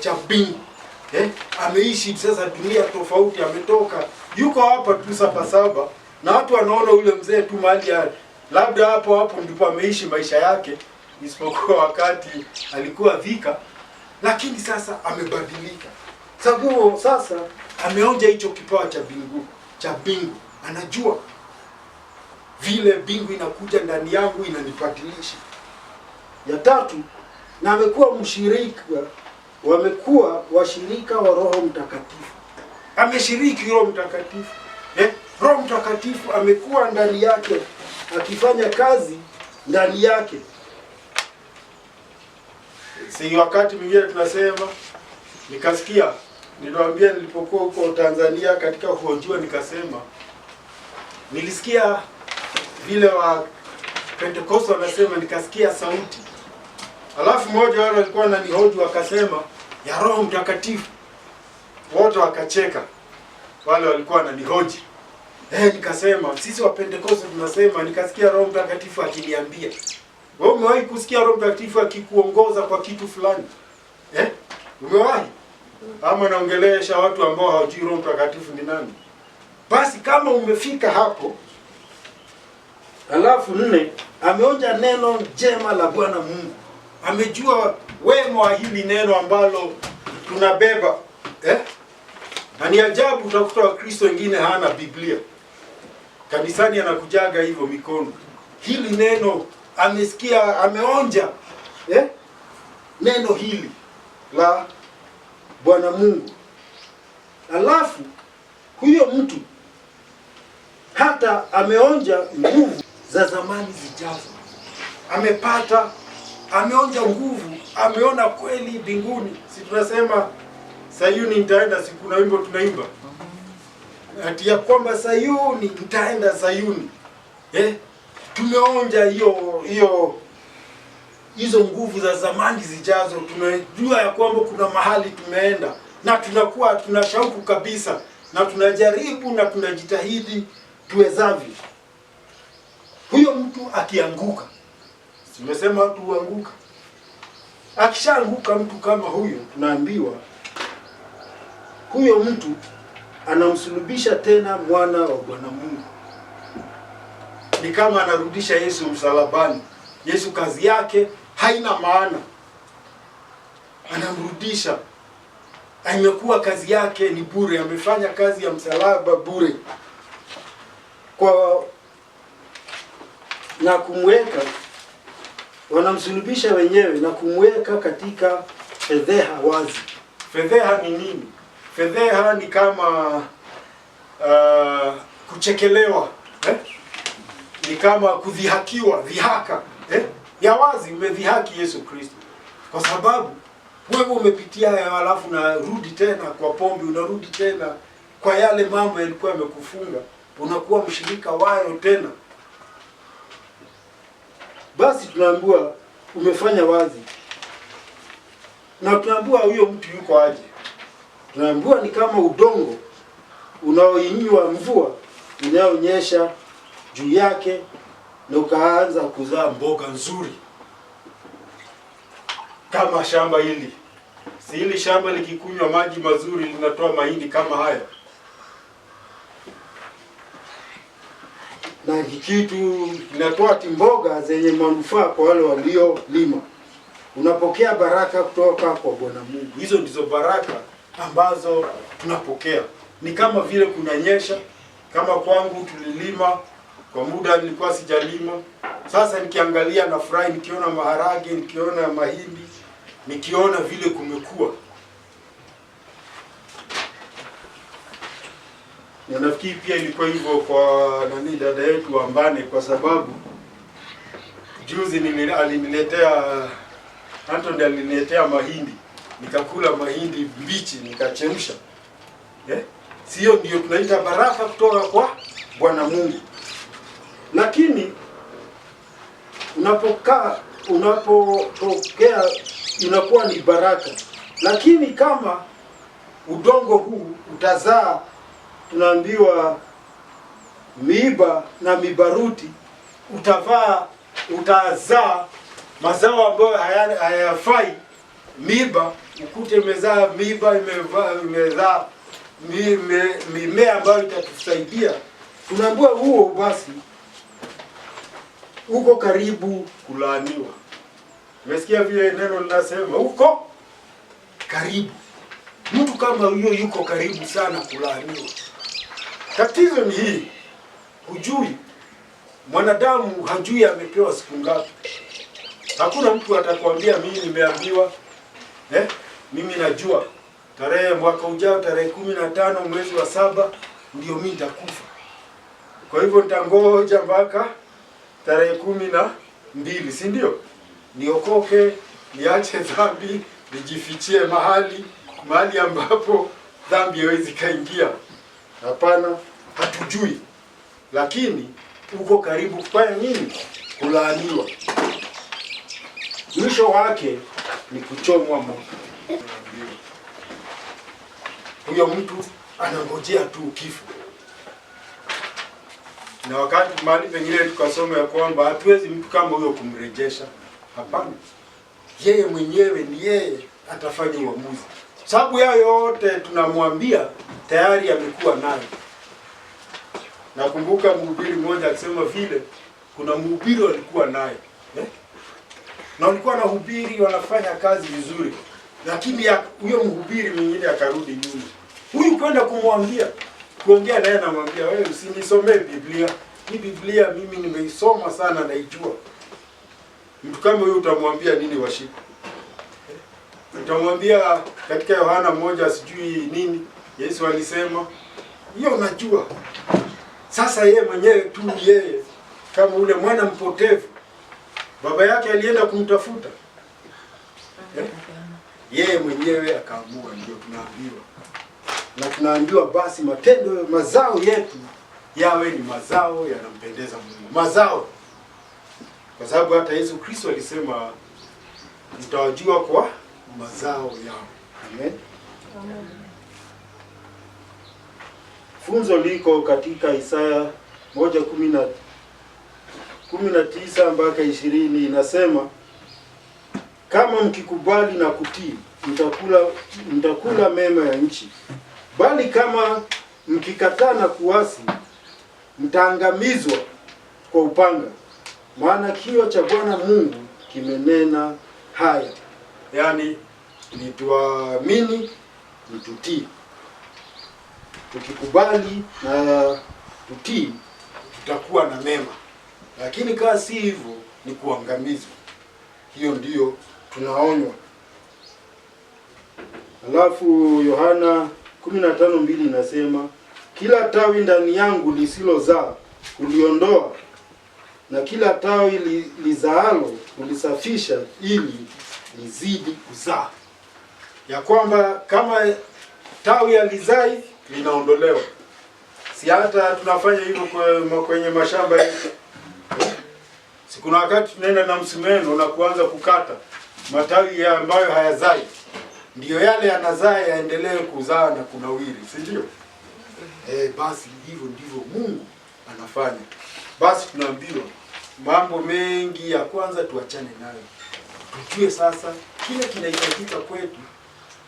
cha mbingu. Ameishi sasa dunia tofauti, ametoka yuko hapa tu Sabasaba na watu wanaona ule mzee tu mahali labda hapo ndipo ameishi maisha yake, isipokuwa wakati alikuwa Vika. Lakini sasa amebadilika. Sababu sasa ameonja hicho kipawa cha mbingu. Anajua vile mbingu inakuja ndani yangu inanibadilisha. Ya tatu, na amekuwa mshirika wamekuwa washirika wa Roho Mtakatifu. Ameshiriki Roho Mtakatifu. Roho Mtakatifu amekuwa ndani yake akifanya kazi ndani yake. Si wakati mwingine tunasema, nikasikia, niliwaambia nilipokuwa huko Tanzania katika kuhojiwa, nikasema nilisikia vile wa Pentecost wanasema, nikasikia sauti. Alafu mmoja wale walikuwa wananihoji wakasema ya Roho Mtakatifu. Wote wakacheka wale walikuwa wananihoji. Nikasema sisi wa Pentecost tunasema, nikasikia Roho Mtakatifu akiniambia. Wewe umewahi kusikia Roho Mtakatifu akikuongoza kwa kitu fulani? Umewahi? Ama naongelesha watu ambao hawajui Roho Mtakatifu ni nani? Basi kama umefika hapo, alafu 4, ameonja neno jema la Bwana Mungu. Amejua wema wa hili neno ambalo tunabeba. Na ni ajabu utakuta Wakristo wengine hana Biblia. Kanisani anakujaga hivyo mikono. Hili neno amesikia, ameonja neno hili la Bwana Mungu. Alafu huyo mtu hata ameonja nguvu za zamani zijazo. Ameonja nguvu, ameona kweli mbinguni. Si tunasema Sayuni nitaenda, si kuna wimbo tunaimba? Ati ya kwamba Sayuni nitaenda Sayuni. Tumeonja hizo nguvu za zamani zijazo. Tumejua ya kwamba kuna mahali tumeenda, na tunakuwa tunashauku kabisa, na tunajaribu na tunajitahidi tuwezavyo. Huyo mtu akianguka, tumesema mtu huanguka. Akishaanguka mtu kama huyo, tunaambiwa huyo mtu anamsulubisha tena mwana wa Bwana Mungu. Ni kama anarudisha Yesu msalabani. Yesu kazi yake haina maana, anamrudisha. Imekuwa kazi yake ni bure, amefanya kazi ya msalaba bure na kumweka, wanamsulubisha wenyewe na kumweka katika fedheha wazi. Fedheha ni nini? Fedheha ni kama kuchekelewa, ni kama kudhihakiwa, dhihaka ya wazi. Umedhihaki Yesu Kristo kwa sababu wewe umepitia haya, alafu unarudi tena kwa pombe, unarudi tena kwa yale mambo yalikuwa yamekufunga, unakuwa mshirika wayo tena. Basi tunaambiwa umefanya wazi, na tunaambiwa huyo mtu yuko aje. Tunaambiwa ni kama udongo unaoinywa mvua inayonyesha juu yake na ukaanza kuzaa mboga nzuri. Kama shamba hili. Si hili shamba likikunywa maji mazuri linatoa mahindi kama haya. Na kitu kinatoa timboga zenye manufaa kwa wale waliolima. Unapokea baraka kutoka kwa Bwana Mungu. Hizo ndizo baraka ambazo tunapokea. Ni kama vile kunanyesha. Kama kwangu tulilima, kwa muda nilikuwa sijalima. Sasa nikiangalia na furahi, nikiona maharage, nikiona mahindi, nikiona vile kumekuwa. Na nafikiri pia ilikuwa hivyo kwa dada yetu wa Mbane, kwa sababu juzi aliniletea Anton aliniletea mahindi, nikakula mahindi mbichi nikachemsha. Sio ndio tunaita baraka kutoka kwa Bwana Mungu. Lakini unapotokea inakuwa ni baraka. Lakini kama udongo huu utazaa, tunaambiwa miiba na mibaruti, utazaa mazao ambayo hayafai. Miiba ukute imezaa miiba, imezaa mimea ambayo itatusaidia. Tunaambiwa huo basi uko karibu kulaaniwa. Umesikia vile neno linasema uko karibu. Mtu kama huyo yuko karibu sana kulaaniwa. Tatizo ni hii, hujui, mwanadamu hajui amepewa siku ngapi. Hakuna mtu atakwambia mimi nimeambiwa mimi najua tarehe mwaka ujao tarehe 15 mwezi wa 7 ndio mimi nitakufa. Kwa hivyo nitangoja mpaka tarehe 12, si ndio? Niokoke, niache dhambi, nijifichie mahali ambapo dhambi haiwezi kaingia. Hapana, hatujui. Lakini uko karibu kufanya nini? Kulaaniwa. Mwisho wake ni kuchomwa moto. Huyo mtu anangojea tu kifo. Na wakati mahali pengine tukasoma ya kwamba hatuwezi mtu kama huyo kumrejesha. Hapana. Yeye mwenyewe ni yeye atafanya uamuzi. Sababu yao yote tunamwambia tayari amekuwa nayo. Nakumbuka mhubiri mmoja akisema vile kuna mhubiri walikuwa naye. Na walikuwa na hubiri wanafanya kazi vizuri. Lakini huyo mhubiri mwingine akarudi nyuma. Huyu kwenda kumwambia, kuongea naye anamwambia wewe usinisomee Biblia. Hii Biblia mimi nimeisoma sana naijua. Mtu kama huyu utamwambia nini washika? Utamwambia katika Yohana 1 sijui nini Yesu alisema, hiyo unajua. Sasa yeye mwenyewe tu yeye kama ule mwana mpotevu baba yake alienda kumtafuta. Yeye mwenyewe akaamua, ndio tunaambiwa. Na tunaambiwa basi matendo mazao yetu yawe ni mazao yanampendeza Mungu. Mazao. Kwa sababu hata Yesu Kristo alisema mtawajua kwa mazao yao. Amen. Amen. Funzo liko katika Isaya 1:19 mpaka 20 inasema, kama mkikubali na kutii mtakula mema ya nchi. Bali kama mkikataa na kuasi mtaangamizwa kwa upanga. Maana kinywa cha Bwana Mungu kimenena haya. Yaani ni tuamini, ni tutii. Tukikubali na tutii tutakuwa na mema. Lakini kama si hivyo ni kuangamizwa. Hiyo ndiyo tunaonywa. Alafu Yohana 15:2 inasema, kila tawi ndani yangu lisilozaa uliondoa, na kila tawi lizaalo ulisafisha ili lizidi kuzaa. Ya kwamba kama tawi alizai linaondolewa. Si hata tunafanya hivyo kwenye mashamba yetu. Si kuna wakati tunaenda na msumeno na kuanza kukata matawi ambayo hayazai. Ndiyo yale yanazaa yaendelee kuzaa na kunawiri, si ndio? Basi hivyo ndivyo Mungu anafanya. Basi tunaambiwa mambo mengi ya kwanza tuachane nayo. Tujue sasa kile kinahitajika kwetu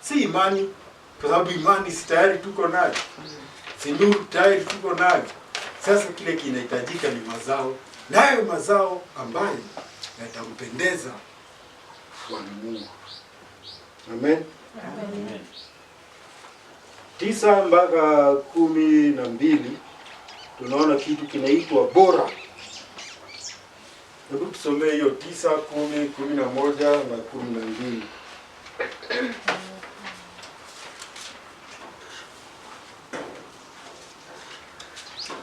si imani, kwa sababu imani si tayari tuko nayo. Si nuru tayari tuko nayo. Sasa kile kinahitajika ni mazao. Nayo mazao ambayo yatampendeza Bwana Mungu. Amen. Amen. 9 mpaka 12 tunaona kitu kinaitwa bora. Hebu tusomee hiyo 9, 10, 11 na 12.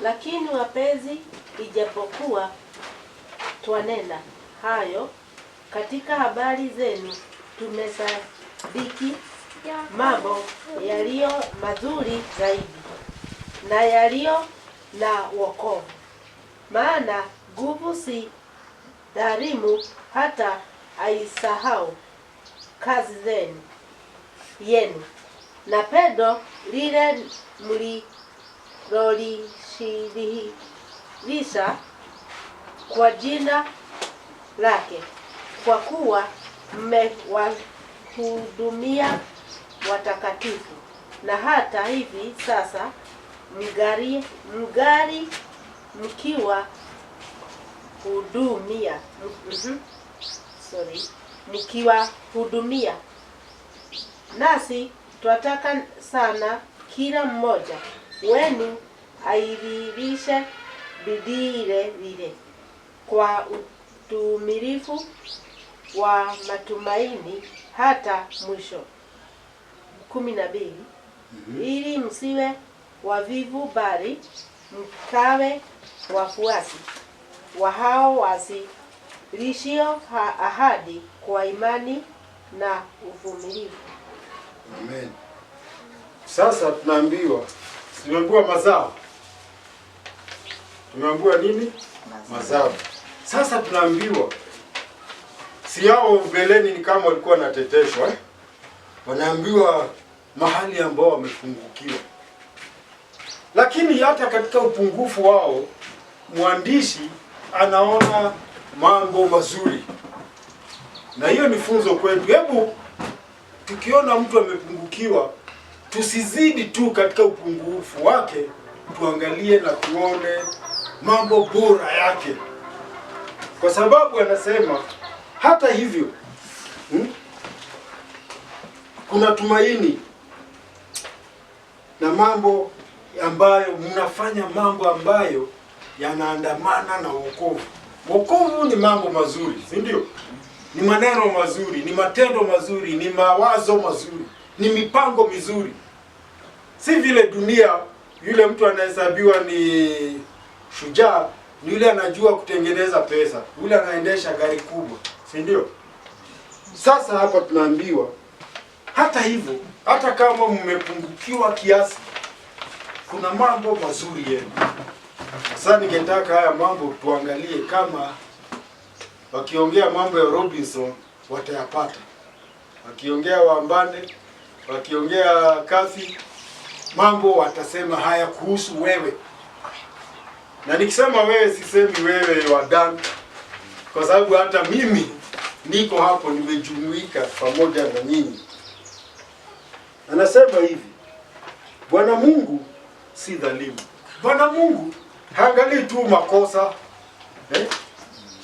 Lakini wapenzi, ijapokuwa twanena hayo katika habari zenu, tumesadiki mambo yaliyo mazuri zaidi na yaliyo na wokovu. Maana nguvu si dhalimu hata aisahau kazi yenu na pendo lile mlilolishirikisha kwa jina lake, kwa kuwa mmewahudumia watakatifu. Na hata hivi sasa mgali mkiwa hudumia. Nasi twataka sana kila mmoja wenu airidhishe bidii ile kwa utumilifu wa matumaini hata mwisho, 12, ili msiwe wavivu bali mkawe wafuasi wa hao wasilishio ahadi kwa imani na uvumilivu. Amen. Sasa tumeambiwa mazao. Tumeambiwa nini? Mazao. Sasa tunaambiwa si hao mbeleni ni kama walikuwa wanateteshwa wanaambiwa mahali ambao wamepungukiwa. Lakini hata katika upungufu wao mwandishi anaona mambo mazuri. Na hiyo ni funzo kwetu. Hebu tukiona mtu amepungukiwa, tusizidi tu katika upungufu wake, tuangalie na tuone mambo bora yake. Kwa sababu anasema hata hivyo kuna tumaini na mambo ambayo mnafanya mambo ambayo yanaandamana na wokovu. Wokovu ni mambo mazuri, si ndio? Ni maneno mazuri, ni matendo mazuri, ni mawazo mazuri, ni mipango mizuri. Si vile dunia, yule mtu anahesabiwa ni shujaa, ni yule anajua kutengeneza pesa, yule anaendesha gari kubwa, si ndio? Sasa hapa tunaambiwa hata hivyo, hata kama mmepungukiwa kiasi, kuna mambo mazuri yenu. Sasa ningetaka haya mambo tuangalie, kama wakiongea mambo ya Robinson watayapata, wakiongea Wambande, wakiongea Kafi, mambo watasema haya kuhusu wewe. Na nikisema wewe sisemi wewe wa Dan, kwa sababu hata mimi niko hapo, nimejumuika pamoja na nyinyi. Anasema hivi, Bwana Mungu si dhalimu. Bwana Mungu haangalii tu makosa.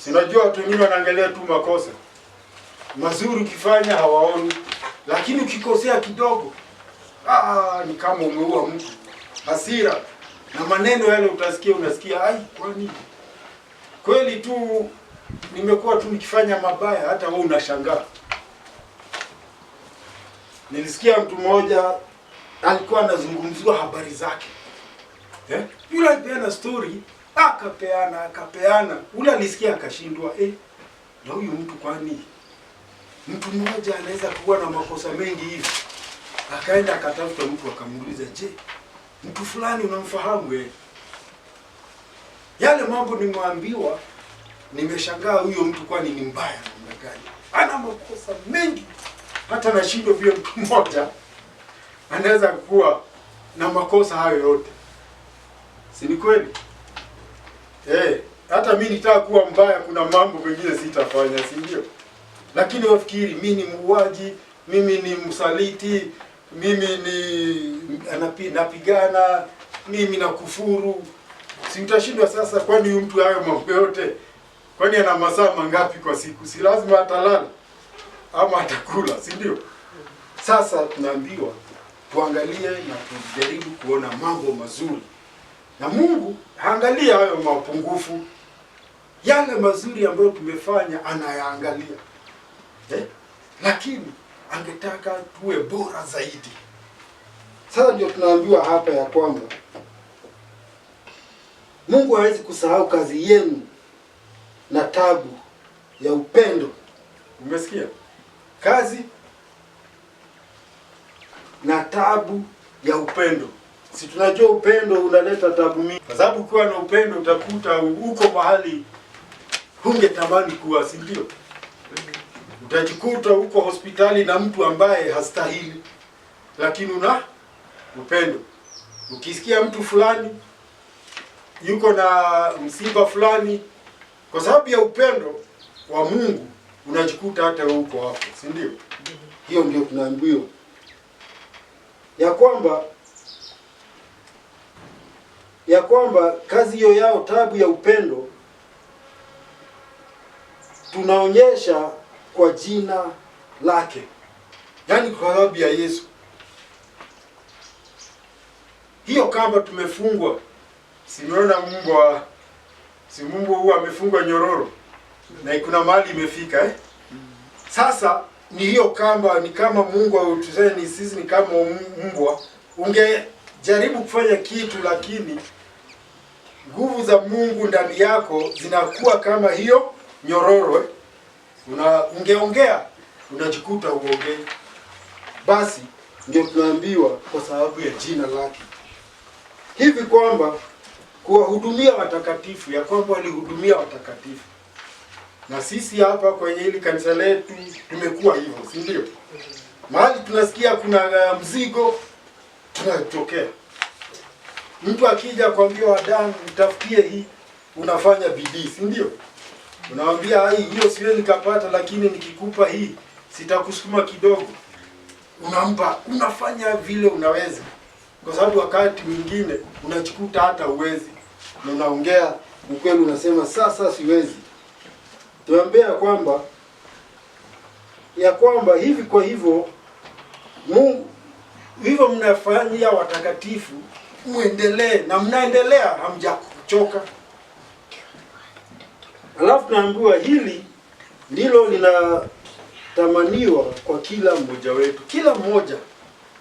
Sinajua watu wengine wanaangalia tu makosa. Mazuri ukifanya hawaoni, lakini ukikosea kidogo, ni kama umeua mtu. Hasira na maneno yale unasikia ai, kwani kweli tu nimekuwa tu nikifanya mabaya, hata wewe unashangaa. Nilisikia mtu mmoja alikuwa anazungumziwa habari zake. Yule alipeana story, akapeana. Ule alisikia akashindwa, na huyu mtu kwani mtu mmoja anaweza kuwa na makosa mengi hivi? Akaenda akatafuta mtu akamuuliza, je, mtu fulani unamfahamu wewe? Yale mambo nimwambiwa, nimeshangaa huyo mtu kwani ni mbaya namna gani? Ana makosa mengi. Hata nashindwa vile mtu mmoja anaweza kuwa na makosa hayo yote. Si ni kweli? Hata mimi nitaka kuwa mbaya, kuna mambo mengine sitafanya, si ndio? Lakini wafikiri mimi ni muuaji, mimi ni msaliti, mimi ni napigana, mimi na kufuru. Si utashindwa sasa, kwani huyu mtu hayo mambo yote? Kwani ana masaa mangapi kwa siku? Si lazima atalala ama atakula, si ndio? Sasa tunaambiwa tuangalie na tujaribu kuona mambo mazuri. Na Mungu haangalia hayo mapungufu. Yale mazuri ambayo tumefanya anayaangalia. Lakini angetaka tuwe bora zaidi. Sasa ndio tunaambiwa hapa ya kwamba Mungu hawezi kusahau kazi yenu na tabu ya upendo. Umesikia? Kazi na tabu ya upendo. Si tunajua upendo unaleta tabu mingi. Kwa sababu ukiwa na upendo utakuta uko mahali hungetamani kuwa, si ndio? Utajikuta uko hospitali na mtu ambaye hastahili, lakini una upendo. Ukisikia mtu fulani yuko na msiba fulani, kwa sababu ya upendo wa Mungu unajikuta hata uko hapo, si ndio? Hiyo ndio tunaambiwa ya kwamba kazi hiyo yao, tabu ya upendo, tunaonyesha kwa jina lake, yaani kwa sababu ya Yesu. Hiyo kamba tumefungwa, simeona mbwa, si mbwa huwa amefungwa nyororo na kuna mahali imefika. Sasa ni hiyo kamba, ni kama Mungu au tuseme sisi ni kama mbwa. Ungejaribu kufanya kitu lakini nguvu za Mungu ndani yako zinakuwa kama hiyo nyororo. Ungeongea unajikuta uongee. Basi ndio tunaambiwa kwa sababu ya jina lake hivi kwamba kuwahudumia watakatifu, ya kwamba walihudumia watakatifu. Na sisi hapa kwenye hili kanisa letu tumekuwa hivyo, si ndio? Mahali tunasikia kuna mzigo tunatokea. Mtu akija kwambia Adamu nitafutie hii, unafanya bidii, si ndio? Unamwambia hiyo siwezi nikapata, lakini nikikupa hii sitakusukuma kidogo. Unampa, unafanya vile unaweza. Kwa sababu wakati mwingine unachikuta hata uwezi. Na unaongea ukweli, unasema sasa siwezi. Tuambia kwamba hivi kwa hivyo Mungu hivyo mnafanyia watakatifu muendelee, na mnaendelea, hamjachoka. Alafu tunaambiwa hili ndilo linatamaniwa kwa kila mmoja wetu, kila mmoja.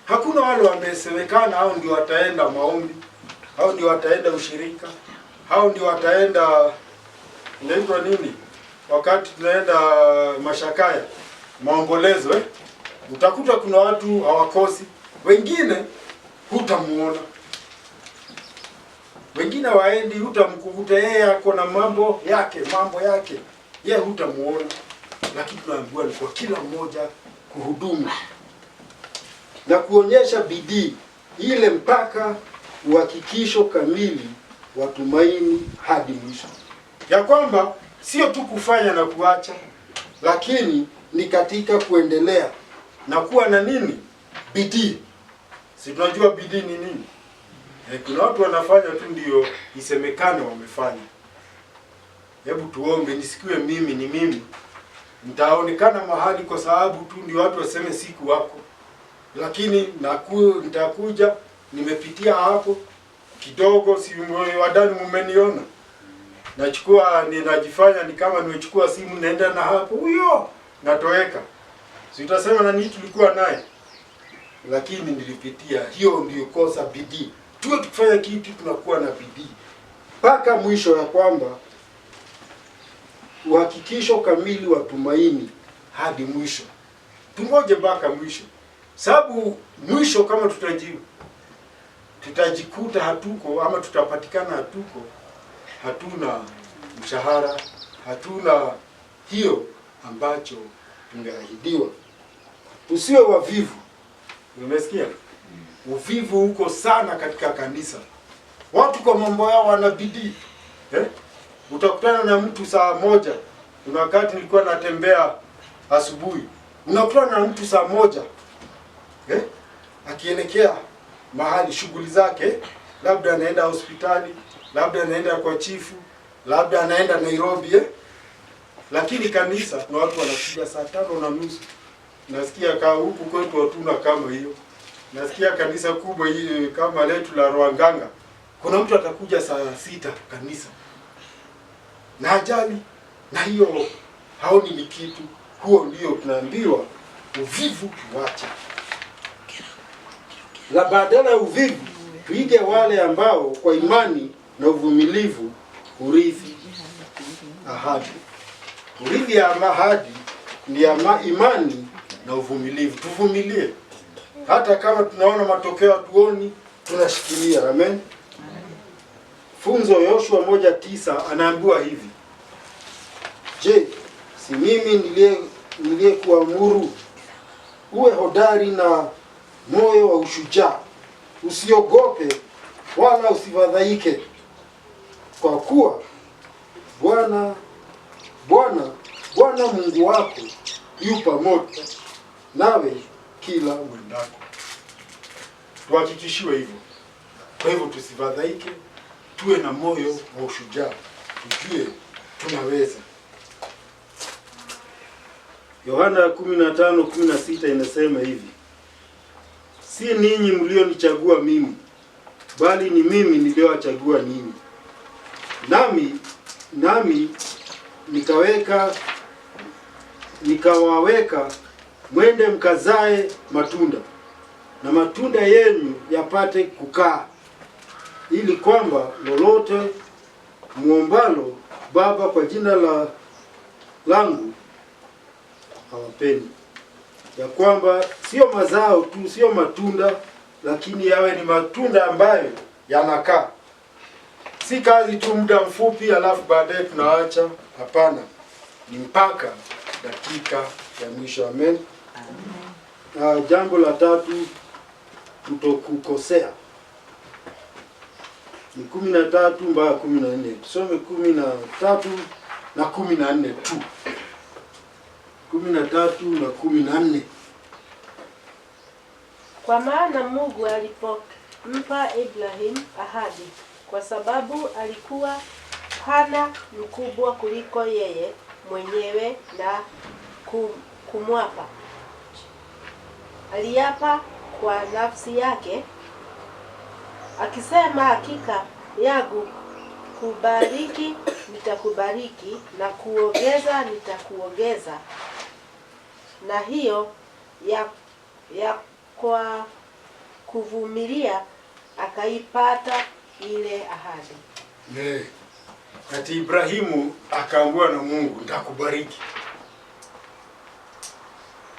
Hakuna wale wamesemekana hao ndio wataenda maombi, hao ndio wataenda ushirika, hao ndio wataenda inaitwa nini? Wakati tunaenda mashakaya, maombolezo utakuta kuna watu hawakosi, wengine hutamuona. Wengine waendi, hutamkukuta yeye ako na mambo yake, yeye hutamuona. Lakini tunaambiwa ni kwa kila mmoja kuhudumu na kuonyesha bidii ile mpaka uhakikisho kamili wa tumaini hadi mwisho. Ya kwamba sio tu kufanya na kuacha, lakini ni katika kuendelea na kuwa na nini? Bidii. Si tunajua bidii ni nini? Kuna watu wanafanya tu ndio isemekane wamefanya. Hebu tuombe nisikiwe mimi ni mimi. Nitaonekana mahali kwa sababu tu ndio watu waseme siku wako. Lakini nitakuja nimepitia hapo kidogo, si wadani mmeniona. Ninajifanya ni kama nimechukua simu naenda na hapo huyo natoweka. Si utasema na nini tulikuwa naye? Lakini nilipitia. Hiyo ndio kosa bidii. Tuwe tukifanya kitu tunakuwa na bidii mpaka mwisho, ya kwamba uhakikisho kamili wa tumaini hadi mwisho. Tungoje mpaka mwisho. Sababu mwisho kama tutajikuta hatuko ama tutapatikana hatuko, hatuna mshahara, hatuna hiyo ambacho tungeahidiwa. Tusiwe wavivu. Umesikia? Uvivu huko sana katika kanisa. Watu kwa mambo yao wana bidii. Utakutana na mtu saa moja. Kuna wakati nilikuwa natembea asubuhi. Unakutana na mtu saa moja. Akielekea mahali shughuli zake, labda anaenda hospitali, labda anaenda kwa chifu, labda anaenda Nairobi. Lakini kanisa na watu wanakuja saa 5:30. Nasikia huku kwetu hatuna kama hiyo. Nasikia kanisa kubwa hii kama letu la Rwanganga, kuna mtu atakuja saa 6 kanisa. Na ajali na hiyo haoni ni kitu. Huo ndio tunaambiwa uvivu wacha. La badala ya uvivu tuige wale ambao kwa imani na uvumilivu urithi ahadi. Urithi ya ahadi ni imani na uvumilivu. Tuvumilie. Hata kama tunaona matokeo hatuoni, tunashikilia. Amen. Funzo Yoshua 1:9 anaambiwa hivi. Je, si mimi niliyekuamuru uwe hodari na moyo wa ushujaa, usiogope wala usifadhaike, kwa kuwa Bwana Mungu wako yu pamoja nawe kila uendako. Tuhakikishiwe hivyo. Kwa hivyo tusifadhaike, tuwe na moyo wa ushujaa, tujue tunaweza. Yohana 15:16 inasema hivi. Si ninyi mlionichagua mimi, bali ni mimi niliowachagua ninyi. Nami nikawaweka mwende mkazae matunda, na matunda yenu yapate kukaa, ili kwamba lolote muombalo Baba kwa jina langu hawapeni. Ya kwamba sio mazao tu, sio matunda, lakini yawe ni matunda ambayo yanakaa. Si kazi tu muda mfupi alafu baadaye tunaacha. Hapana, ni mpaka dakika ya mwisho. Amen. Jambo la tatu, kutokukosea. Ni 13 mpaka 14. Tusome 13 na 14 tu. 13 na 14. Kwa maana Mungu alipompa Ibrahim ahadi, kwa sababu alikuwa hana mkubwa kuliko yeye mwenyewe, na kumwapa, aliapa kwa nafsi yake akisema, hakika yangu kubariki nitakubariki, na kuongeza nitakuongeza. Na hiyo ya kwa kuvumilia akaipata ile ahadi. Ati Ibrahimu akaambiwa na Mungu, nitakubariki.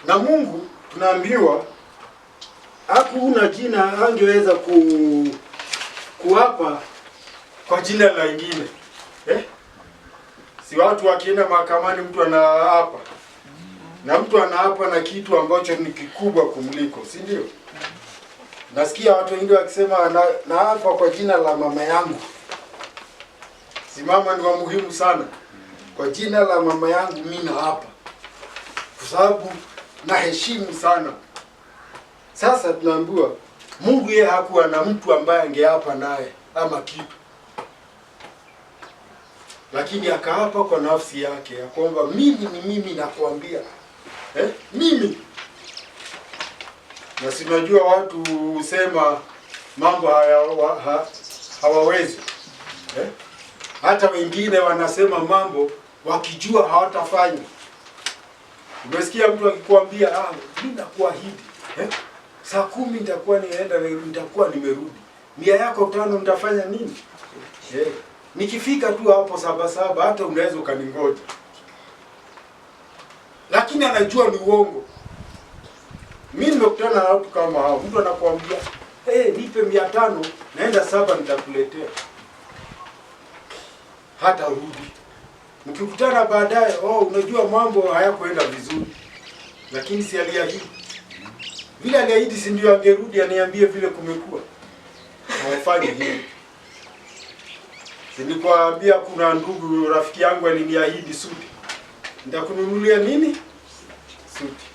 Na Mungu tunaambiwa hakuna jina angeweza kuapa kwa jina la lingine. Si watu wakienda mahakamani mtu anaapa. Na mtu anaapa na kitu ambacho ni kikubwa kumliko, si ndio? Nasikia watu wengine wakisema naapa kwa jina la mama yangu. Si mama ni wa muhimu sana. Kwa jina la mama yangu mimi naapa, kwa sababu naheshimu sana. Sasa tunaambiwa Mungu yeye hakuwa na mtu ambaye angeapa naye ama kitu, lakini akaapa kwa nafsi yake ya kwamba mimi ni mimi nakwambia. Mimi. Na sinajua watu husema mambo hawawezi. Hata wengine wanasema mambo wakijua hawatafanya. Umesikia mtu akikwambia mimi nakuahidi saa 10 nitakuwa nitakuwa nimerudi. Nia yako 5 nitafanya nini? Nikifika tu hapo 7 hata unaweza ukaningoja. Lakini anajua ni uongo. Mimi nimekutana na watu kama hao. Mtu anakuambia, nipe 500, naenda 7 nitakuletea. Hata rudi. Mkikutana baadaye, unajua mambo hayakwenda vizuri. Lakini si aliahidi. Vile aliahidi si ndio angerudi aniambie vile kumekuwa. Hawafanye hivi. Nilikwambia kuna ndugu rafiki yangu aliniahidi suti. Nitakununulia nini? Suti.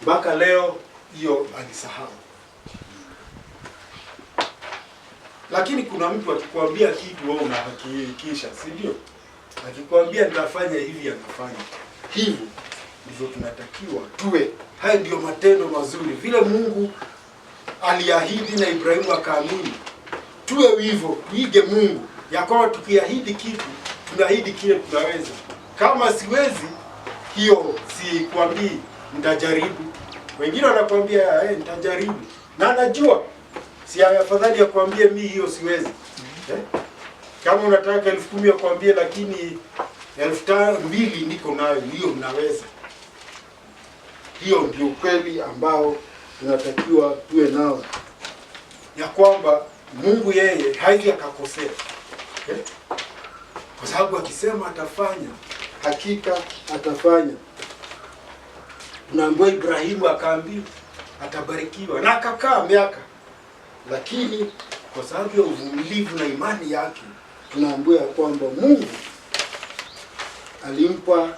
Mpaka leo hiyo alisahau. Lakini kuna mtu akikwambia kitu wewe unahakikisha, si ndio? Akikwambia nitafanya hivi atafanya. Hivyo ndivyo tunatakiwa tuwe. Haya ndio matendo mazuri. Vile Mungu aliahidi na Ibrahimu akaamini. Tuwe hivyo, tuige Mungu. Ya kwamba tukiahidi kitu, tunaahidi kile tunaweza. Kama siwezi, hiyo si kwambii nitajaribu. Wengine wanakuambia nitajaribu. Na anajua si afadhali ya kuambia mimi hiyo siwezi. Kama unataka 10,000 akwambie lakini 2,000 niko nayo, hiyo mnaweza. Hiyo ndio kweli ambao tunatakiwa tuwe nao. Ya kwamba Mungu yeye haiji akakosea. Kwa sababu akisema atafanya, hakika atafanya. Tunaambiwa Ibrahimu akaambiwa atabarikiwa na akakaa miaka. Lakini kwa sababu ya uvumilivu na imani yake, tunaambiwa kwamba Mungu alimpa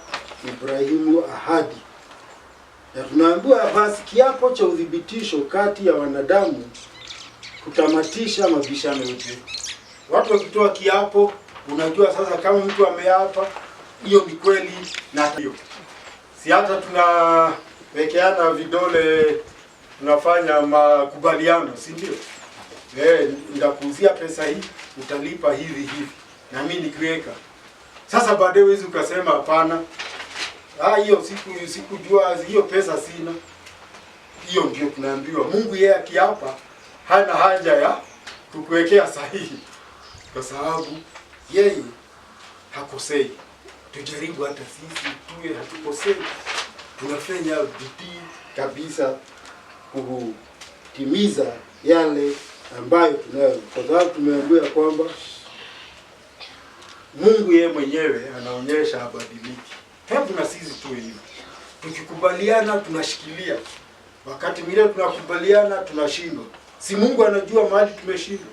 Ibrahimu ahadi. Na tunaambiwa basi kiapo cha udhibitisho kati ya wanadamu kutamatisha mabishano yote. Watu wakitoa kiapo, unajua sasa kama mtu ameapa, hiyo ni kweli na hiyo. Si hata tunawekeana vidole, tunafanya makubaliano, si ndio? Nitakuuzia pesa hii, utalipa hivi hivi. Na mimi nikiweka. Sasa baadaye wewe ukasema hapana. hiyo sikujua, hiyo pesa sina. Hiyo ndio tunaambiwa Mungu yeye akiapa hana haja ya kukuwekea sahihi, kwa sababu yeye hakosei. Tujaribu hata sisi tuwe hatukosei, tunafanya bidii kabisa kutimiza yale ambayo tunayo, kwa sababu tumeambiwa kwamba Mungu yeye mwenyewe anaonyesha habadiliki. Hebu na sisi tuwe hivyo, tukikubaliana tunashikilia. Wakati mwingine tunakubaliana tunashindwa, si Mungu anajua mahali tumeshindwa?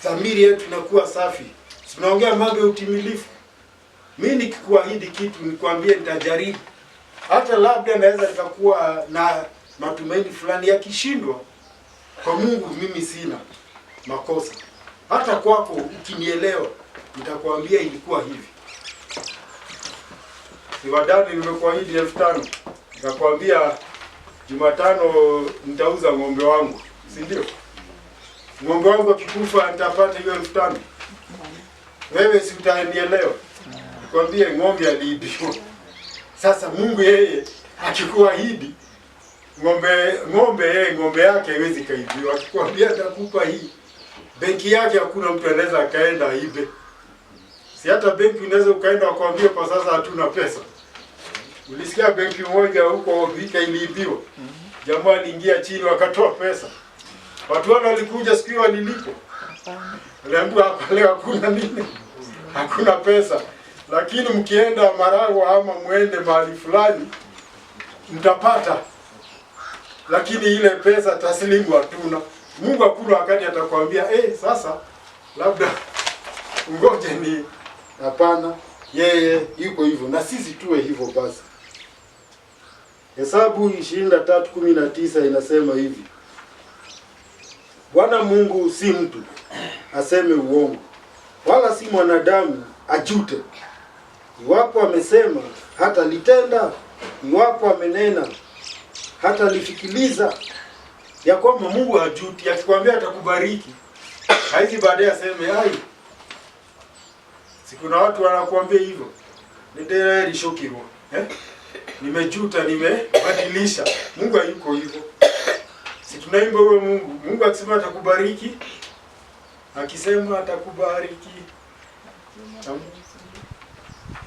Dhamiri yetu inakuwa safi, tunaongea mambo ya utimilifu. Mimi nikikuahidi kitu nikwambie nitajaribu, hata labda naweza nikakuwa na matumaini fulani, yakishindwa kwa Mungu mimi sina makosa. Hata kwako ukinielewa nitakwambia ilikuwa hivi. Siwadani nimekuahidi 5,000, nikakwambia Jumatano nitauza ng'ombe wangu, si ndio? Ng'ombe wangu akikufa nitapata hiyo 5,000. Wewe si utanielewa? Nikwambie ng'ombe aliibiwa. Sasa Mungu yeye akikuahidi ng'ombe yake haiwezi kaibiwa. Akikwambia atakupa hii, benki yake hakuna mtu anaweza akaenda aibe. Si hata benki unaweza ukaenda wakwambie kwa sasa hatuna pesa. Ulisikia benki moja huko Thika iliibiwa. Jamaa aliingia chini wakatoa pesa. Watu wao walikuja siku hiyo walilipo. Waliambiwa hapa leo hakuna nini? Hakuna pesa. Lakini mkienda Maragwa ama muende mahali fulani mtapata. Lakini ile pesa taslimu hatuna. Mungu hakuna wakati atakwambia sasa labda ngoje ni hapana. Yeye yuko hivyo na sisi tuwe hivyo basi. Hesabu 23:19 inasema hivi: Bwana Mungu si mtu aseme uongo, wala si mwanadamu ajute. Iwapo amesema hata litenda, iwapo amenena hata lifikiliza. Ya kwamba Mungu hajuti, akikwambia atakubariki haiji baadaye aseme siku na watu wanakuambia hivyo. Ndio lishokirwa. Nimejuta, nimebadilisha. Mungu hayuko hivyo. Si tunaimba wewe Mungu akisema atakubariki, akisema atakubariki.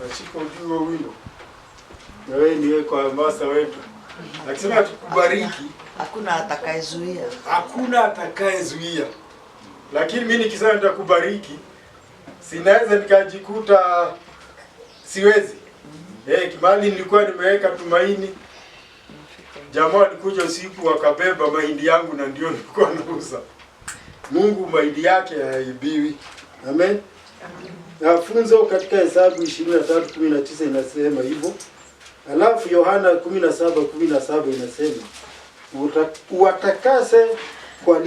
Achiko ujue wimbo. Na wewe ndiye kwa masa wetu. Akisema atakubariki, Hakuna atakayezuia. Hakuna atakayezuia. Lakini mimi nikisema nitakubariki, sinaweza nikajikuta siwezi. Kimali nilikuwa nimeweka tumaini. Jamaa alikuja usiku wakabeba mahindi yangu na ndio nilikuwa nauza. Mungu mahindi yake haibiwi. Amen. Na funzo katika Hesabu 23:19 inasema hivyo. Alafu Yohana 17:17 inasema uwatakase kwa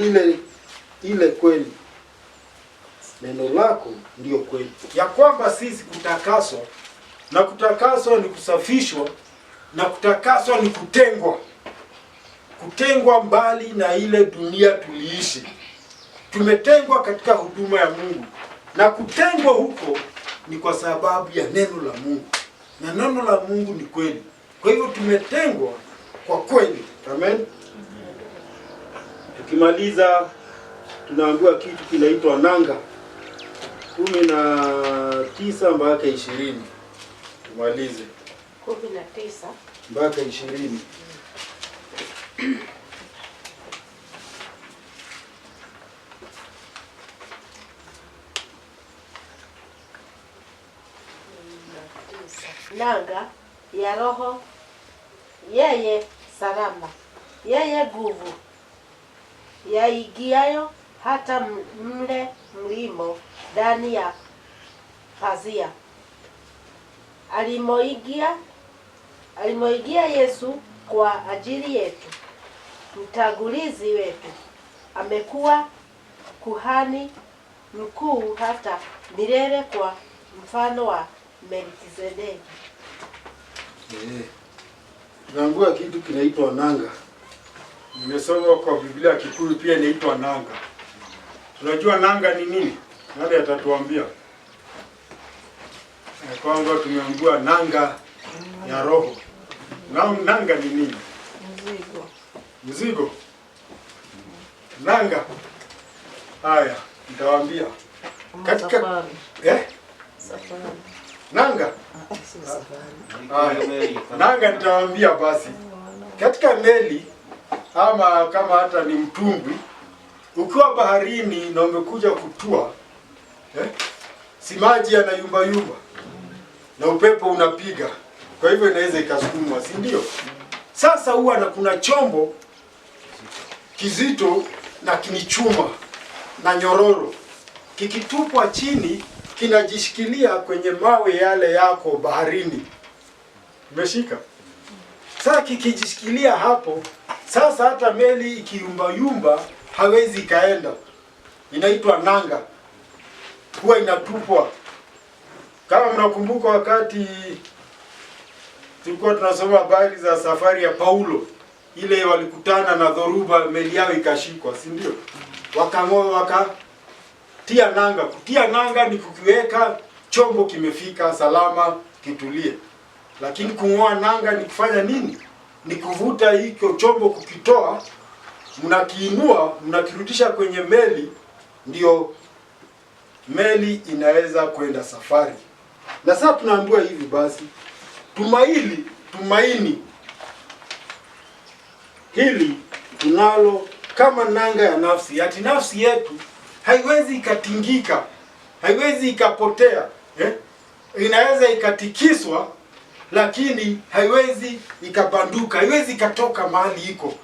ile kweli. Neno lako ndio kweli. Ya kwamba sisi kutakaswa, na kutakaswa ni kusafishwa, na kutakaswa ni kutengwa. Kutengwa mbali na ile dunia tuliishi. Tumetengwa katika huduma ya Mungu. Na kutengwa huko ni kwa sababu ya neno la Mungu. Na neno la Mungu ni kweli. Kwa hivyo tumetengwa kwa kweli. Amen. Tukimaliza tunaambiwa kitu kinaitwa nanga 19 mpaka 20. Tumalize 19 mpaka 20. Nanga ya roho, yeye salama, yeye nguvu, yaigiayo hata mle mlimo ndani ya pazia. Alimoigia Yesu kwa ajili yetu, mtangulizi wetu. Amekuwa kuhani mkuu hata milele kwa mfano wa Melkizedeki. Tunaambiwa kitu kinaitwa nanga. Nimesoma kwa Biblia Kikuyu pia inaitwa nanga. Tunajua nanga ni nini? Nani atatuambia? Kwamba tumeambiwa nanga ya roho. Nanga ni nini? Mzigo. Mzigo. Nanga. Haya, nitawaambia. Katika Safari. Safari. Nanga. Si safari. Haya. Nanga nitawaambia basi. Katika meli ama kama hata ni mtumbwi, ukiwa baharini na umekuja kutua, si maji yanayumba yumba na upepo unapiga, kwa hivyo inaweza ikasukumwa, si ndio? Sasa huwa na kuna chombo kizito na kinichuma na nyororo, kikitupwa chini kinajishikilia kwenye mawe yale yako baharini. Umeshika? Sasa kikijishikilia hapo, sasa hata meli ikiyumba hawezi ikaenda. Inaitwa nanga. Huwa inatupwa. Kama mnakumbuka wakati tulikuwa tunasoma habari za safari ya Paulo, ile walikutana na dhoruba, meli yao ikashikwa, si ndio? Wakatia nanga. Kutia nanga ni kukiweka chombo kimefika salama kitulie. Lakini kung'oa nanga ni kufanya nini? Ni kuvuta hicho chombo, kukitoa, mnakiinua, mnakirudisha kwenye meli, ndio meli inaweza kwenda safari. Na sasa tunaambiwa hivi basi, tumaini hili tunalo kama nanga ya nafsi. Ati nafsi yetu haiwezi ikatingika, haiwezi ikapotea, inaweza ikatikiswa, lakini haiwezi ikabanduka, haiwezi ikatoka mahali iko.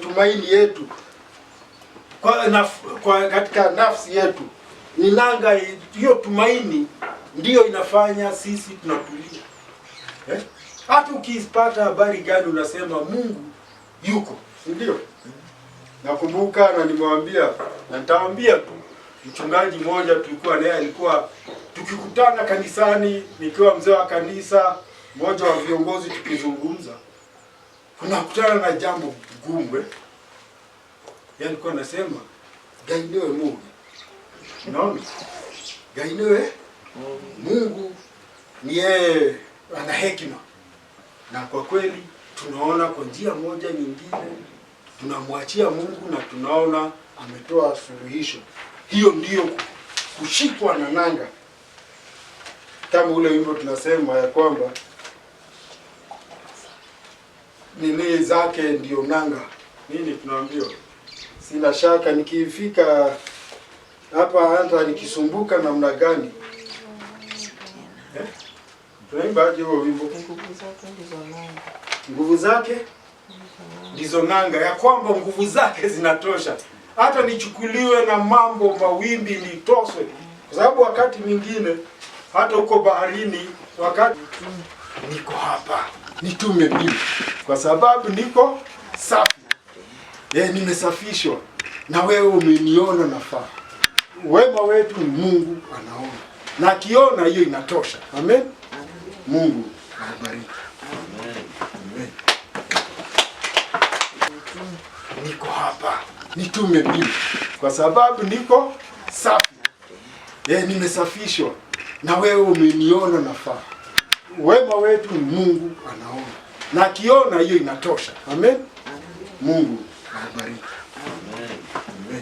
Tumaini yetu kwa katika nafsi yetu ni nanga. Hiyo tumaini ndiyo inafanya sisi tunatulia. Hata ukipata habari gani unasema Mungu yuko, ndio? Nakumbuka na nimwambia na nitawaambia tu, mchungaji mmoja tulikuwa naye, alikuwa tukikutana kanisani, nikiwa mzee wa kanisa, mmoja wa viongozi, tukizungumza, tunakutana na jambo gumu. Yeye alikuwa anasema gainewe Mungu. Unaona? Gainewe Mungu ni yeye ana hekima. Na kwa kweli tunaona kwa njia moja nyingine tunamwachia Mungu na tunaona ametoa suluhisho. Hiyo ndiyo kushikwa na nanga. Kama ule wimbo tunasema ya kwamba nini zake ndio nanga. Nini tunaambiwa? Sina shaka nikifika hapa hata nikisumbuka namna gani. Tunaimbaje huo wimbo? Nguvu zake ndizo nanga, ya kwamba nguvu zake zinatosha. Hata nichukuliwe na mambo mawimbi nitoswe. Kwa sababu wakati mwingine hata uko baharini, wakati niko hapa, nitume mimi, kwa sababu niko safi. Nimesafishwa na wewe umeniona nafaa. Wema wetu ni Mungu anaona. Na akiona hiyo inatosha. Amen. Mungu awabariki. Amen. Niko hapa, nitume mimi, kwa sababu niko safi. Nimesafishwa na wewe umeniona nafaa. Wema wetu ni Mungu anaona. Na akiona hiyo inatosha. Amen. Mungu awabariki. Amen.